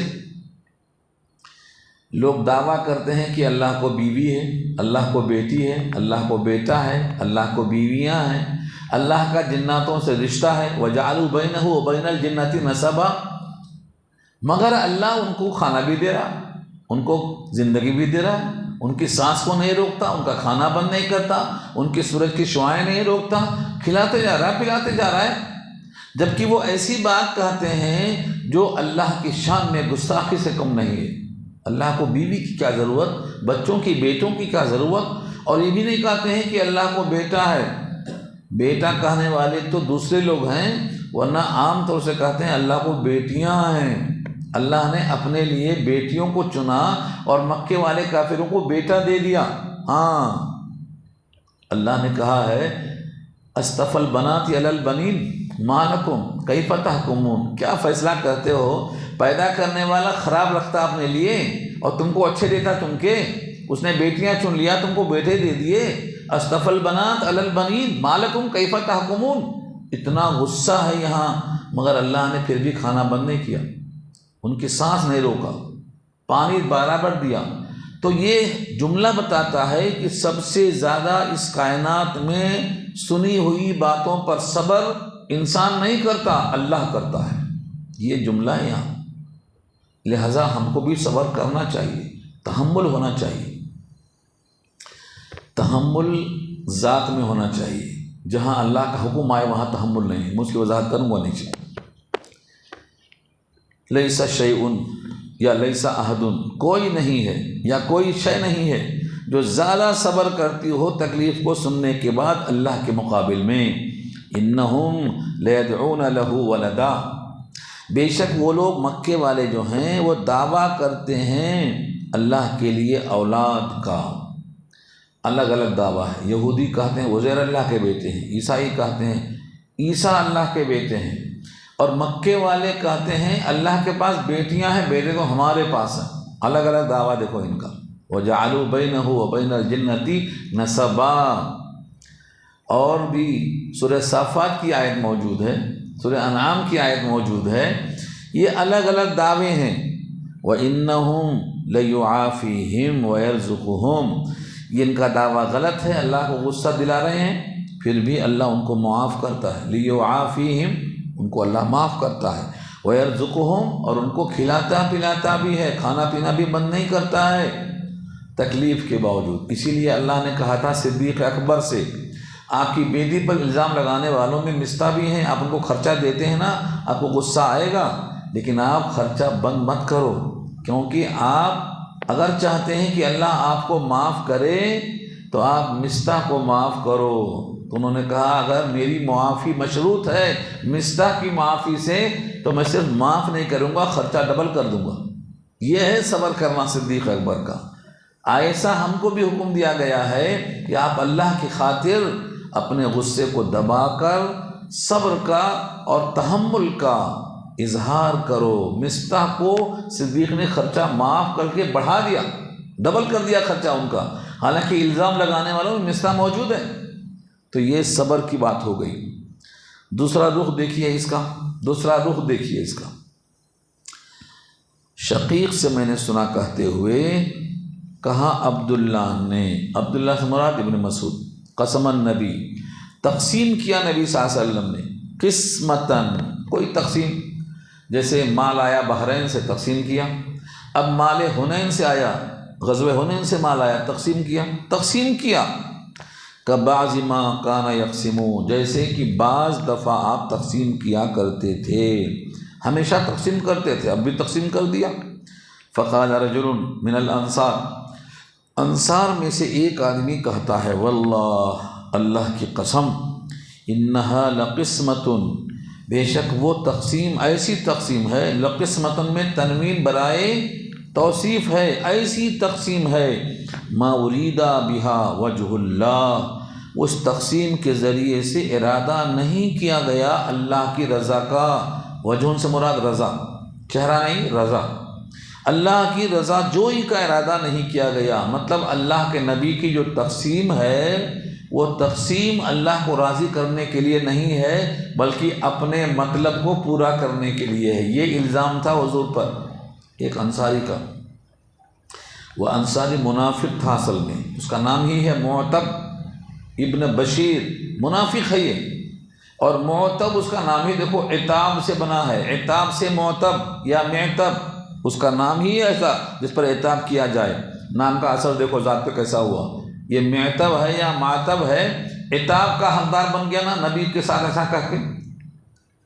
لوگ دعویٰ کرتے ہیں کہ اللہ کو بیوی ہے، اللہ کو بیٹی ہے، اللہ کو بیٹا ہے، اللہ کو بیویاں ہیں، اللہ کا جناتوں سے رشتہ ہے، وَجَعَلُوا بَيْنَهُ وَبَيْنَ الْجِنَّةِ نَسَبًا، مگر اللہ ان کو کھانا بھی دے رہا، ان کو زندگی بھی دے رہا ہے، ان کی سانس کو نہیں روکتا، ان کا کھانا بند نہیں کرتا، ان کی سورج کی شعائیں نہیں روکتا، کھلاتے جا رہا ہے، پلاتے جا رہا ہے، جبکہ وہ ایسی بات کہتے ہیں جو اللہ کی شان میں گستاخی سے کم نہیں ہے۔ اللہ کو بیوی کی کیا ضرورت، بچوں کی، بیٹوں کی کیا ضرورت؟ اور یہ بھی نہیں کہتے ہیں کہ اللہ کو بیٹا ہے، بیٹا کہنے والے تو دوسرے لوگ ہیں، ورنہ عام طور سے کہتے ہیں اللہ کو بیٹیاں ہیں، اللہ نے اپنے لیے بیٹیوں کو چنا اور مکے والے کافروں کو بیٹا دے دیا۔ ہاں، اللہ نے کہا ہے اصطفى البنات علی البنین ما لکم کیف تحکمون، کیا فیصلہ کرتے ہو؟ پیدا کرنے والا خراب رکھتا اپنے لیے اور تم کو اچھے دیتا تم کے، اس نے بیٹیاں چن لیا تم کو بیٹے دے دیے۔ اصطفى البنات علی البنین ما لکم کیف تحکمون، اتنا غصہ ہے یہاں، مگر اللہ نے پھر بھی کھانا بند نہیں کیا، ان کی سانس نہیں روکا، پانی برابر دیا۔ تو یہ جملہ بتاتا ہے کہ سب سے زیادہ اس کائنات میں سنی ہوئی باتوں پر صبر انسان نہیں کرتا، اللہ کرتا ہے، یہ جملہ ہے یہاں۔ لہذا ہم کو بھی صبر کرنا چاہیے، تحمل ہونا چاہیے، تحمل ذات میں ہونا چاہیے۔ جہاں اللہ کا حکم آئے وہاں تحمل نہیں ہے، میں اس کی وضاحت کروں گا نیچے۔ لیس شیء یا لیس احد، کوئی نہیں ہے یا کوئی شے نہیں ہے جو زیادہ صبر کرتی ہو تکلیف کو سننے کے بعد اللہ کے مقابل میں۔ انہم لیدعون لہ ولدا، بے شک وہ لوگ مکے والے جو ہیں وہ دعویٰ کرتے ہیں اللہ کے لیے اولاد کا۔ الگ الگ دعویٰ ہے، یہودی کہتے ہیں عزیر اللہ کے بیٹے ہیں، عیسائی کہتے ہیں عیسیٰ اللہ کے بیٹے ہیں، اور مکے والے کہتے ہیں اللہ کے پاس بیٹیاں ہیں، بیٹے تو ہمارے پاس ہیں۔ الگ الگ دعویٰ دیکھو ان کا۔ وَجَعَلُوا بَيْنَهُ وَبَيْنَ الْجِنَّةِ نَسَبًا، اور بھی سورہ صافات کی آیت موجود ہے، سورہ انعام کی آیت موجود ہے، یہ الگ الگ دعوے ہیں۔ وَإِنَّهُمْ لَيُعَافِيهِمْ وَيَرْزُقُهُمْ، یہ ان کا دعویٰ غلط ہے، اللہ کو غصہ دلا رہے ہیں، پھر بھی اللہ ان کو معاف کرتا ہے۔ لِيُعَافِيهِمْ، ان کو اللہ معاف کرتا ہے، وَيَرْزُقُهُمْ، اور ان کو کھلاتا پلاتا بھی ہے، کھانا پینا بھی بند نہیں کرتا ہے تکلیف کے باوجود۔ اسی لیے اللہ نے کہا تھا صدیق اکبر سے، آپ کی بیٹی پر الزام لگانے والوں میں مستہ بھی ہیں، آپ ان کو خرچہ دیتے ہیں نا، آپ کو غصہ آئے گا، لیکن آپ خرچہ بند مت کرو، کیونکہ آپ اگر چاہتے ہیں کہ اللہ آپ کو معاف کرے تو آپ مستہ کو معاف کرو۔ تو انہوں نے کہا اگر میری معافی مشروط ہے مستح کی معافی سے تو میں صرف معاف نہیں کروں گا، خرچہ ڈبل کر دوں گا۔ یہ ہے صبر کرنا صدیق اکبر کا۔ ایسا ہم کو بھی حکم دیا گیا ہے کہ آپ اللہ کی خاطر اپنے غصے کو دبا کر صبر کا اور تحمل کا اظہار کرو۔ مستح کو صدیق نے خرچہ معاف کر کے بڑھا دیا، ڈبل کر دیا خرچہ ان کا، حالانکہ الزام لگانے والوں میں مستح موجود ہے۔ تو یہ صبر کی بات ہو گئی۔ دوسرا رخ دیکھیے اس کا، دوسرا رخ دیکھیے اس کا۔ شقیق سے میں نے سنا کہتے ہوئے، کہا عبداللہ نے، عبداللہ سے مراد ابن مسعود، قسم النبی، تقسیم کیا نبی صلی اللہ علیہ وسلم نے، قسمتاً، کوئی تقسیم، جیسے مال آیا بحرین سے تقسیم کیا، اب مال حنین سے آیا، غزوہ حنین سے مال آیا، تقسیم کیا کبعض ما کان یقسمون، جیسے کہ بعض دفعہ آپ تقسیم کیا کرتے تھے، ہمیشہ تقسیم کرتے تھے، اب بھی تقسیم کر دیا۔ فقال رجل من الانصار، انصار میں سے ایک آدمی کہتا ہے، واللہ، اللہ کی قسم، انہا لقسمۃ، بے شک وہ تقسیم ایسی تقسیم ہے، لقسمۃ میں تنوین برائے توصیف ہے، ایسی تقسیم ہے، ما اریدا بہا وجہ اللہ، اس تقسیم کے ذریعے سے ارادہ نہیں کیا گیا اللہ کی رضا کا، وجہ سے مراد رضا، چہرہ نہیں، رضا، اللہ کی رضا جوئی کا ارادہ نہیں کیا گیا، مطلب اللہ کے نبی کی جو تقسیم ہے وہ تقسیم اللہ کو راضی کرنے کے لیے نہیں ہے بلکہ اپنے مطلب کو پورا کرنے کے لیے ہے۔ یہ الزام تھا حضور پر ایک انصاری کا، وہ انصاری منافق تھا اصل میں، اس کا نام ہی ہے معتب ابن بشیر، منافق ہے یہ، اور معتب اس کا نام ہی دیکھو عتاب سے بنا ہے، عتاب سے معتب یا معتب، اس کا نام ہی ایسا جس پر عتاب کیا جائے، نام کا اثر دیکھو ذات پہ کیسا ہوا، یہ معتب ہے یا معتب ہے، عتاب کا حقدار بن گیا نا نبی کے ساتھ ایسا کہہ کے۔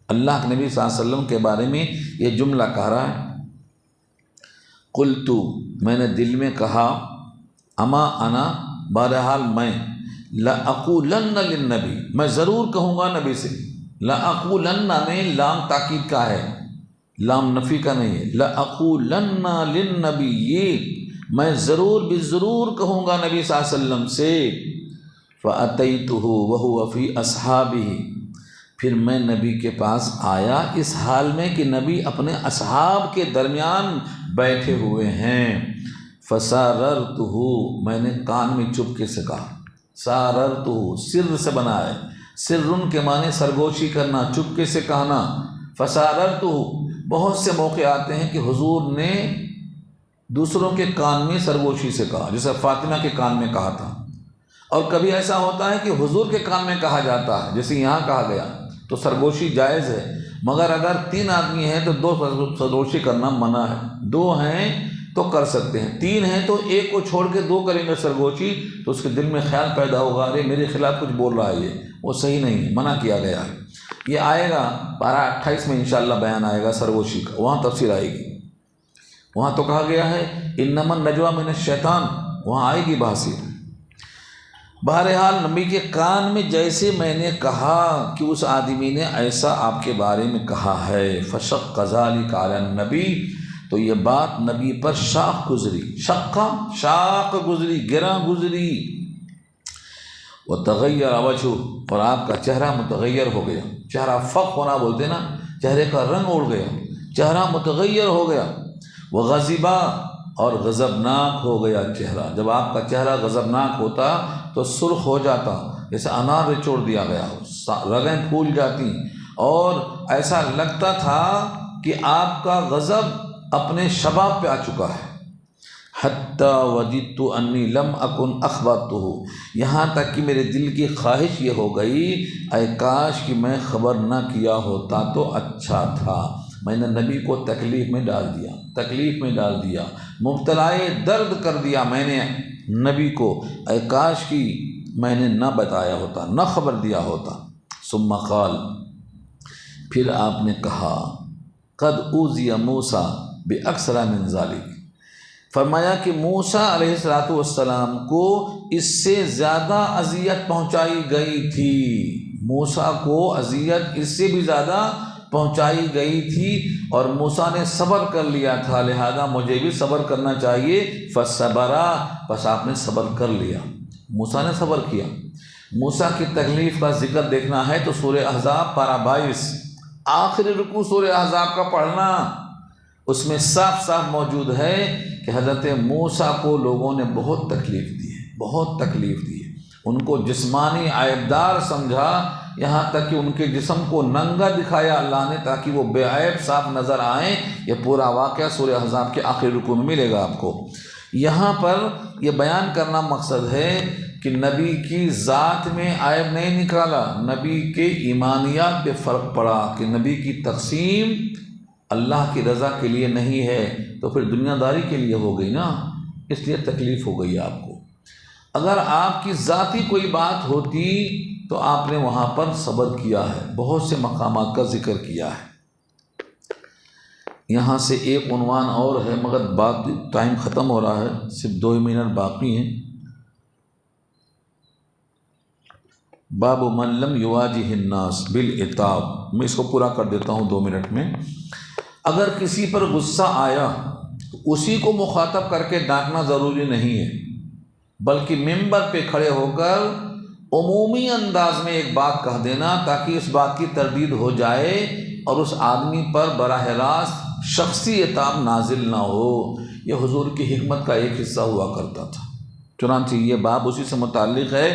اللہ کے نبی صلی اللہ علیہ وسلم کے بارے میں یہ جملہ کہہ رہا ہے، قلتو، میں نے دل میں کہا، اما انا، بہرحال میں، لأقولن للنبی، میں ضرور کہوں گا نبی سے، لأقولن میں لام تاکید کا ہے، لام نفی کا نہیں ہے، لَأَقُولَنَّ لِلنَّبِيِّ میں ضرور بھی ضرور کہوں گا نبی صلی اللہ علیہ وسلم سے، فَأَتَيْتُهُ وَهُوَ فِي أَصْحَابِهِ پھر میں نبی کے پاس آیا اس حال میں کہ نبی اپنے اصحاب کے درمیان بیٹھے ہوئے ہیں، فَسَارَرْتُهُ میں نے کان میں چپکے سے کہا، ساررتُهُ سر سے بنا ہے، سرن کے معنی سرگوشی کرنا، چپکے سے کہنا، فَسَارَرْتُهُ بہت سے موقع آتے ہیں کہ حضور نے دوسروں کے کان میں سرگوشی سے کہا، جیسے فاطمہ کے کان میں کہا تھا، اور کبھی ایسا ہوتا ہے کہ حضور کے کان میں کہا جاتا ہے، جیسے یہاں کہا گیا تو سرگوشی جائز ہے، مگر اگر 3 آدمی ہیں تو 2 سرگوشی کرنا منع ہے، 2 ہیں تو کر سکتے ہیں، 3 ہیں تو ایک کو چھوڑ کے 2 کریں گے سرگوشی تو اس کے دل میں خیال پیدا ہوگا ارے میرے خلاف کچھ بول رہا ہے، وہ صحیح نہیں ہے، منع کیا گیا ہے۔ یہ آئے گا پارہ 28 میں انشاءاللہ بیان آئے گا سرگوشی کا، وہاں تفسیر آئے گی، وہاں تو کہا گیا ہے انما النجوى من الشیطان، وہاں آئے گی بحثی۔ بہرحال نبی کے کان میں جیسے میں نے کہا کہ اس آدمی نے ایسا آپ کے بارے میں کہا ہے، فشق ذلك علی النبی تو یہ بات نبی پر شاق گزری، شاق گزری، گراں گزری، وتغیر وجہہ اور آپ کا چہرہ متغیر ہو گیا، چہرہ فق ہونا بولتے نا، چہرے کا رنگ اڑ گیا، چہرہ متغیر ہو گیا، وغضبا اور غضبناک ہو گیا چہرہ، جب آپ کا چہرہ غضبناک ہوتا تو سرخ ہو جاتا، جیسے انار نچوڑ دیا گیا ہو، رگیں پھول جاتی، اور ایسا لگتا تھا کہ آپ کا غضب اپنے شباب پہ آ چکا ہے، حتی وجدت انی لم اکن اخبرتہ یہاں تک کہ میرے دل کی خواہش یہ ہو گئی اے کاش کہ میں خبر نہ کیا ہوتا تو اچھا تھا، میں نے نبی کو تکلیف میں ڈال دیا، مبتلائے درد کر دیا میں نے نبی کو، اے کاش کی میں نے نہ بتایا ہوتا، نہ خبر دیا ہوتا۔ ثم قال پھر آپ نے کہا قد اوذی موسیٰ باکثر من ذلک فرمایا کہ موسیٰ علیہ السلام کو اس سے زیادہ اذیت پہنچائی گئی تھی، موسیٰ کو اذیت اس سے بھی زیادہ پہنچائی گئی تھی، اور موسیٰ نے صبر کر لیا تھا، لہذا مجھے بھی صبر کرنا چاہیے، فصبرا بس آپ نے صبر کر لیا، موسیٰ نے صبر کیا۔ موسیٰ کی تکلیف کا ذکر دیکھنا ہے تو سورہ احزاب پارہ 22 آخری رکوع سورہ احزاب کا پڑھنا، اس میں صاف صاف موجود ہے کہ حضرت موسیٰ کو لوگوں نے بہت تکلیف دی ہے، ان کو جسمانی عیبدار سمجھا، یہاں تک کہ ان کے جسم کو ننگا دکھایا اللہ نے تاکہ وہ بے عیب صاف نظر آئیں۔ یہ پورا واقعہ سورہ احزاب کے آخری رکوع میں ملے گا آپ کو۔ یہاں پر یہ بیان کرنا مقصد ہے کہ نبی کی ذات میں عیب نہیں نکالا، نبی کے ایمانیات پہ فرق پڑا کہ نبی کی تقسیم اللہ کی رضا کے لیے نہیں ہے تو پھر دنیا داری کے لیے ہو گئی نا، اس لیے تکلیف ہو گئی آپ کو۔ اگر آپ کی ذاتی کوئی بات ہوتی تو آپ نے وہاں پر صبر کیا ہے، بہت سے مقامات کا ذکر کیا ہے۔ یہاں سے ایک عنوان اور ہے مگر بات ٹائم ختم ہو رہا ہے، صرف 2 منٹ باقی ہیں۔ باب من لم یواجہ الناس بالعتاب، میں اس کو پورا کر دیتا ہوں 2 منٹ میں۔ اگر کسی پر غصہ آیا تو اسی کو مخاطب کر کے ڈانٹنا ضروری نہیں ہے، بلکہ ممبر پہ کھڑے ہو کر عمومی انداز میں ایک بات کہہ دینا تاکہ اس بات کی تردید ہو جائے اور اس آدمی پر براہ راست شخصی عتاب نازل نہ ہو۔ یہ حضور کی حکمت کا ایک حصہ ہوا کرتا تھا، چنانچہ یہ باب اسی سے متعلق ہے۔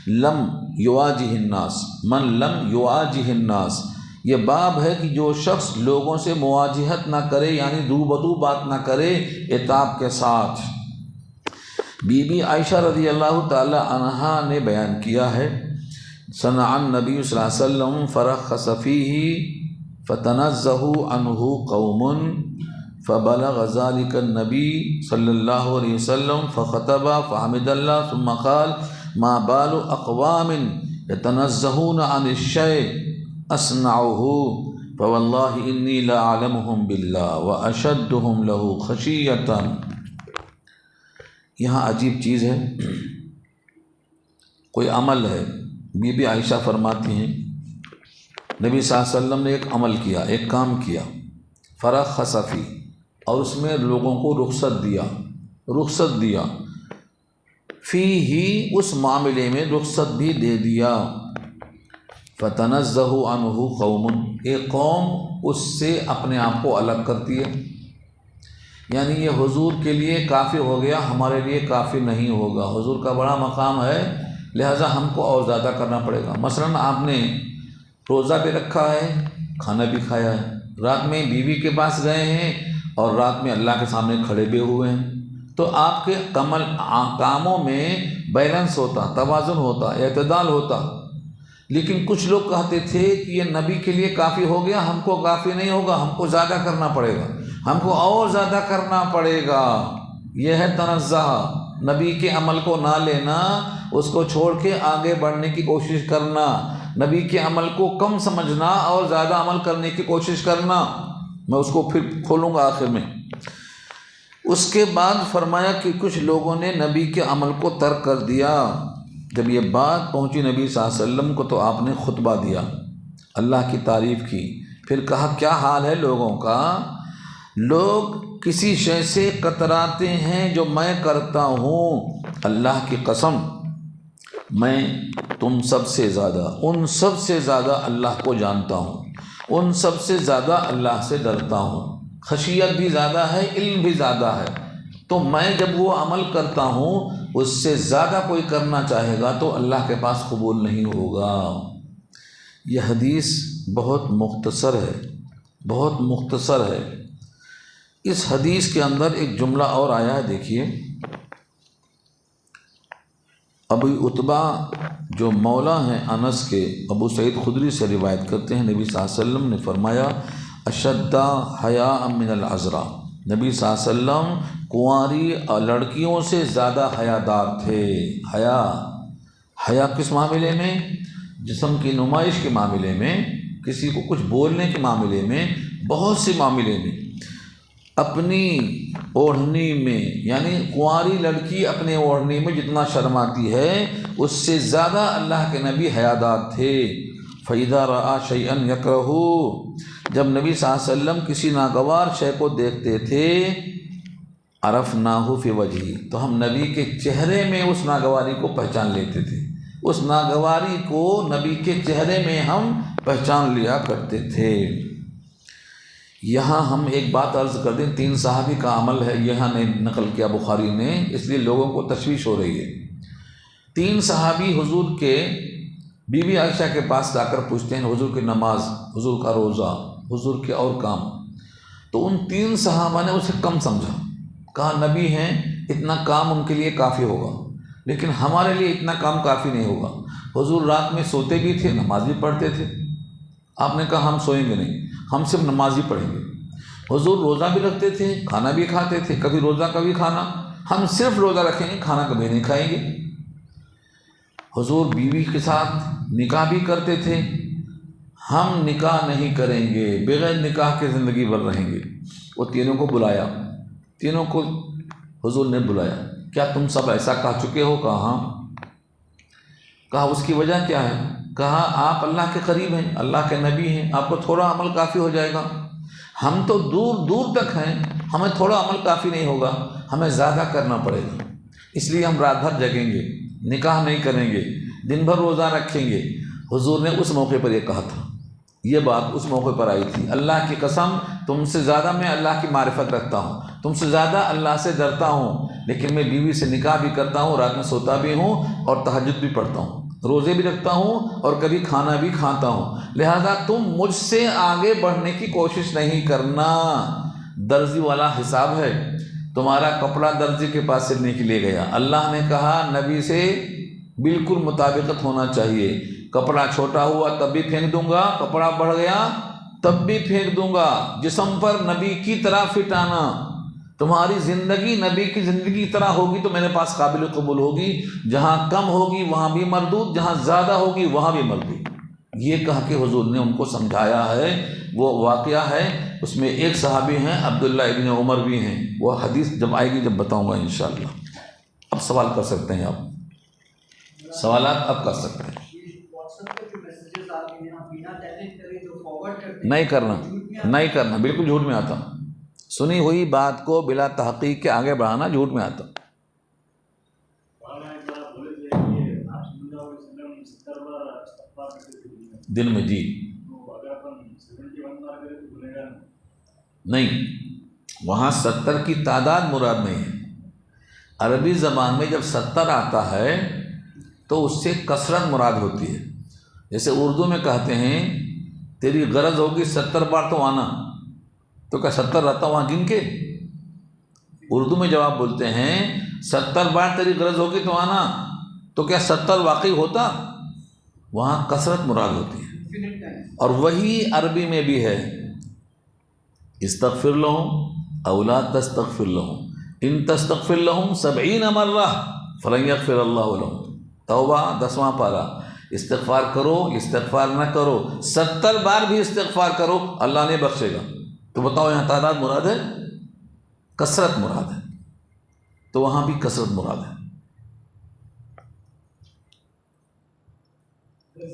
لم یواجہ الناس، من لم یواجہ الناس، یہ باب ہے کہ جو شخص لوگوں سے مواجہت نہ کرے یعنی دو بدو بات نہ کرے عتاب کے ساتھ۔ بی بی عائشہ رضی اللہ تعالی عنہا نے بیان کیا ہے، صنع النبی صلی اللہ علیہ وسلم فرخص فیہ فتنزہوا عنہ قوم فبلغ ذلك النبی صلی اللہ علیہ وسلم فخطب فحمد اللہ ثم قال ما بال اقوام يتنزہون عن الشیء اصنعہ فواللہ انی لأعلمہم باللہ واشدہم لہ خشیۃ۔ یہاں عجیب چیز ہے، کوئی عمل ہے، بی بی عائشہ فرماتی ہیں نبی صلی اللہ علیہ وسلم نے ایک عمل کیا، ایک کام کیا، فرخص فی، اور اس میں لوگوں کو رخصت دیا فی ہی، اس معاملے میں رخصت بھی دے دیا. فتنزہ عنہ قوم، ایک قوم اس سے اپنے آپ کو الگ کرتی ہے. یعنی یہ حضور کے لیے کافی ہو گیا، ہمارے لیے کافی نہیں ہوگا. حضور کا بڑا مقام ہے، لہٰذا ہم کو اور زیادہ کرنا پڑے گا. مثلاً آپ نے روزہ بھی رکھا ہے، کھانا بھی کھایا ہے، رات میں بیوی کے پاس گئے ہیں اور رات میں اللہ کے سامنے کھڑے بھی ہوئے ہیں، تو آپ کے کاموں میں بیلنس ہوتا، توازن ہوتا، اعتدال ہوتا. لیکن کچھ لوگ کہتے تھے کہ یہ نبی کے لیے کافی ہو گیا، ہم کو کافی نہیں ہوگا، ہم کو زیادہ کرنا پڑے گا، ہم کو اور زیادہ کرنا پڑے گا. یہ ہے تنزہ، نبی کے عمل کو نہ لینا، اس کو چھوڑ کے آگے بڑھنے کی کوشش کرنا، نبی کے عمل کو کم سمجھنا اور زیادہ عمل کرنے کی کوشش کرنا. میں اس کو پھر کھولوں گا آخر میں. اس کے بعد فرمایا کہ کچھ لوگوں نے نبی کے عمل کو ترک کر دیا. جب یہ بات پہنچی نبی صلی اللہ علیہ وسلم کو تو آپ نے خطبہ دیا، اللہ کی تعریف کی. پھر کہا کیا حال ہے لوگوں کا، لوگ کسی شے سے کتراتے ہیں جو میں کرتا ہوں. اللہ کی قسم میں تم سب سے زیادہ، ان سب سے زیادہ اللہ کو جانتا ہوں، ان سب سے زیادہ اللہ سے ڈرتا ہوں. خشیت بھی زیادہ ہے، علم بھی زیادہ ہے. تو میں جب وہ عمل کرتا ہوں اس سے زیادہ کوئی کرنا چاہے گا تو اللہ کے پاس قبول نہیں ہوگا. یہ حدیث بہت مختصر ہے، بہت مختصر ہے. اس حدیث کے اندر ایک جملہ اور آیا ہے، دیکھیے. ابو عتبہ جو مولا ہیں انس کے، ابو سعید خدری سے روایت کرتے ہیں، نبی صلی اللہ علیہ وسلم نے فرمایا اشد حیاء من العذراء. نبی صلی اللہ علیہ وسلم کنواری لڑکیوں سے زیادہ حیادار تھے. حیا کس معاملے میں؟ جسم کی نمائش کے معاملے میں، کسی کو کچھ بولنے کے معاملے میں، بہت سے معاملے میں. اپنی اوڑھنی میں، یعنی کنواری لڑکی اپنے اوڑھنی میں جتنا شرماتی ہے اس سے زیادہ اللہ کے نبی حیادار تھے. فَإِذَا رَأَى شَيْئًا يَكْرَهُ، جب نبی صلی اللہ علیہ وسلم کسی ناگوار شے کو دیکھتے تھے، عرفناہ فی وجہہ، تو ہم نبی کے چہرے میں اس ناگواری کو پہچان لیتے تھے. اس ناگواری کو نبی کے چہرے میں ہم پہچان لیا کرتے تھے. یہاں ہم ایک بات عرض کر دیں، 3 صحابی کا عمل ہے، یہاں نے نقل کیا بخاری نے، اس لیے لوگوں کو تشویش ہو رہی ہے. 3 صحابی حضور کے بی بی عائشہ کے پاس جا کر پوچھتے ہیں حضور کی نماز، حضور کا روزہ، حضور کے اور کام. تو ان 3 صحابہ نے اسے کم سمجھا، کہا نبی ہیں، اتنا کام ان کے لیے کافی ہوگا، لیکن ہمارے لیے اتنا کام کافی نہیں ہوگا. حضور رات میں سوتے بھی تھے، نماز بھی پڑھتے تھے. آپ نے کہا ہم سوئیں گے نہیں، ہم صرف نماز ہی پڑھیں گے. حضور روزہ بھی رکھتے تھے، کھانا بھی کھاتے تھے، کبھی روزہ کبھی کھانا. ہم صرف روزہ رکھیں گے، کھانا کبھی نہیں کھائیں گے. حضور بیوی کے ساتھ نکاح بھی کرتے تھے، ہم نکاح نہیں کریں گے، بغیر نکاح کے زندگی بھر رہیں گے. وہ تینوں کو بلایا، تینوں کو حضور نے بلایا. کیا تم سب ایسا کہہ چکے ہو؟ کہا ہاں. کہا اس کی وجہ کیا ہے؟ کہا آپ اللہ کے قریب ہیں، اللہ کے نبی ہیں، آپ کو تھوڑا عمل کافی ہو جائے گا. ہم تو دور دور تک ہیں، ہمیں تھوڑا عمل کافی نہیں ہوگا، ہمیں زیادہ کرنا پڑے گا. اس لیے ہم رات بھر جگیں گے، نکاح نہیں کریں گے، دن بھر روزہ رکھیں گے. حضور نے اس موقع پر یہ کہا تھا، یہ بات اس موقع پر آئی تھی. اللہ کی قسم تم سے زیادہ میں اللہ کی معرفت رکھتا ہوں، تم سے زیادہ اللہ سے ڈرتا ہوں، لیکن میں بیوی سے نکاح بھی کرتا ہوں، رات میں سوتا بھی ہوں اور تہجد بھی پڑھتا ہوں، روزے بھی رکھتا ہوں اور کبھی کھانا بھی کھاتا ہوں. لہذا تم مجھ سے آگے بڑھنے کی کوشش نہیں کرنا. درزی والا حساب ہے، تمہارا کپڑا درزی کے پاس سلنے کے لیے گیا، اللہ نے کہا نبی سے بالکل مطابقت ہونا چاہیے. کپڑا چھوٹا ہوا تب بھی پھینک دوں گا، کپڑا بڑھ گیا تب بھی پھینک دوں گا. جسم پر نبی کی طرح فٹ آنا. تمہاری زندگی نبی کی زندگی کی طرح ہوگی تو میرے پاس قابل قبول ہوگی. جہاں کم ہوگی وہاں بھی مردود، جہاں زیادہ ہوگی وہاں بھی مردود. یہ کہا کہ حضور نے ان کو سمجھایا ہے. وہ واقعہ ہے، اس میں ایک صحابی ہیں عبداللہ ابن عمر بھی ہیں. وہ حدیث جب آئے گی جب بتاؤں گا انشاءاللہ. اب سوال کر سکتے ہیں، آپ سوالات اب کر سکتے ہیں. نہیں کرنا. نہیں کرنا بالکل جھوٹ میں آتا. سنی ہوئی بات کو بلا تحقیق کے آگے بڑھانا جھوٹ میں آتا. دن میں جی نہیں، وہاں 70 کی تعداد مراد نہیں ہے. عربی زبان میں جب 70 آتا ہے تو اس سے کثرت مراد ہوتی ہے. جیسے اردو میں کہتے ہیں تیری غرض ہوگی 70 بار تو آنا، تو کیا 70 رہتا وہاں گن کے؟ اردو میں جب آپ بولتے ہیں 70 بار تیری غرض ہوگی تو آنا، تو کیا 70 واقعی ہوتا؟ وہاں کثرت مراد ہوتی ہے. اور وہی عربی میں بھی ہے، استغفر لهم او لا تستغفر لهم ان تستغفر لهم 70 مرہ فلن یغفر اللہ لهم. توبہ 10واں پارہ. استغفار کرو استغفار نہ کرو، 70 بار بھی استغفار کرو اللہ نے بخشے گا. تو بتاؤ یہاں تعداد مراد ہے کثرت مراد ہے؟ تو وہاں بھی کثرت مراد ہے.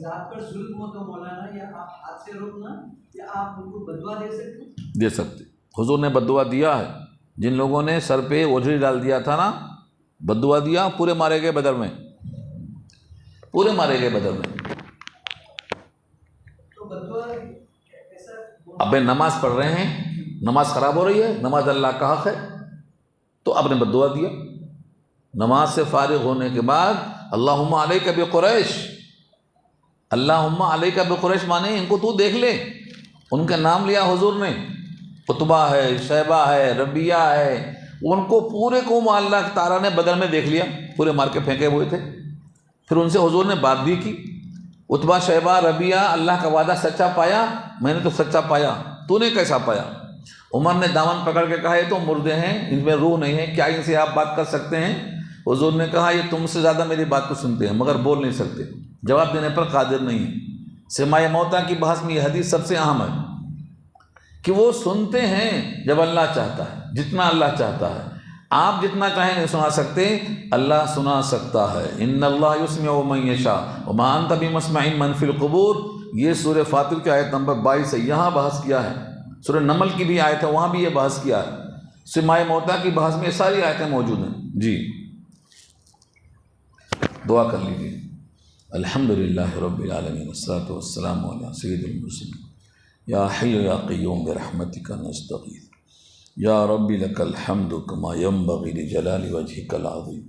ذات پر ظلم ہو تو مولانا یا آپ ہاتھ سے روکنا یا آپ ان کو بددعا دے سکتے؟ دے سکتے. حضور نے بددعا دیا ہے. جن لوگوں نے سر پہ اوجھڑی ڈال دیا تھا نا، بددعا دیا، پورے مارے گئے بدر میں، پورے مارے گئے بدر میں. تو بددعا ایسا اب نماز پڑھ رہے ہیں، نماز خراب ہو رہی ہے، نماز اللہ کا حق ہے، تو اب نے بددعا دیا. نماز سے فارغ ہونے کے بعد اللہم علیک بقریش، اللہم علیک بقریش مانے ان کو تو دیکھ لے. ان کا نام لیا حضور نے، عتبہ ہے، شیبہ ہے، ربیہ ہے، ان کو پورے قوم اللہ تعالیٰ نے بدر میں دیکھ لیا، پورے مار کے پھینکے ہوئے تھے. پھر ان سے حضور نے بات بھی کی. عتبہ شیبہ ربیہ اللہ کا وعدہ سچا پایا؟ میں نے تو سچا پایا، تو نے کیسا پایا؟ عمر نے دامن پکڑ کے کہا یہ تو مردے ہیں، ان میں روح نہیں ہے، کیا ان سے آپ بات کر سکتے ہیں؟ حضور نے کہا یہ تم سے زیادہ میری بات کو سنتے ہیں مگر بول نہیں سکتے، جواب دینے پر قادر نہیں ہیں. سماع موتا کی بحث میں یہ حدیث سب سے اہم ہے کہ وہ سنتے ہیں جب اللہ چاہتا ہے، جتنا اللہ چاہتا ہے. آپ جتنا چاہیں نہیں سنا سکتے، اللہ سنا سکتا ہے. ان اللہ یسمع من یشاء وما انت بمسمع من فی القبور. یہ سورہ فاطر کی آیت نمبر 22 ہے، یہاں بحث کیا ہے. سورہ نمل کی بھی آیت ہے، وہاں بھی یہ بحث کیا ہے. سماع موتا کی بحث میں ساری آیتیں موجود ہیں. جی دعا کر لیجیے. الحمدللہ رب العالمین والصلاۃ والسلام علی سید المرسلین. یا حی یا قیوم برحمتک نستغیث. یا رب لک الحمد کما ینبغی لجلال وجہک العظیم.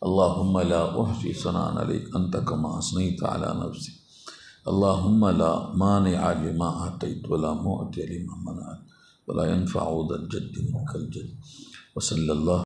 اللہم لا احصی ثناء علیک انت کما اثنیت علی نفسک. اللہم لا مانع لما اعطیت ولا معطی لما منعت ولا ينفع ذا الجد منک الجد. وصلی اللہ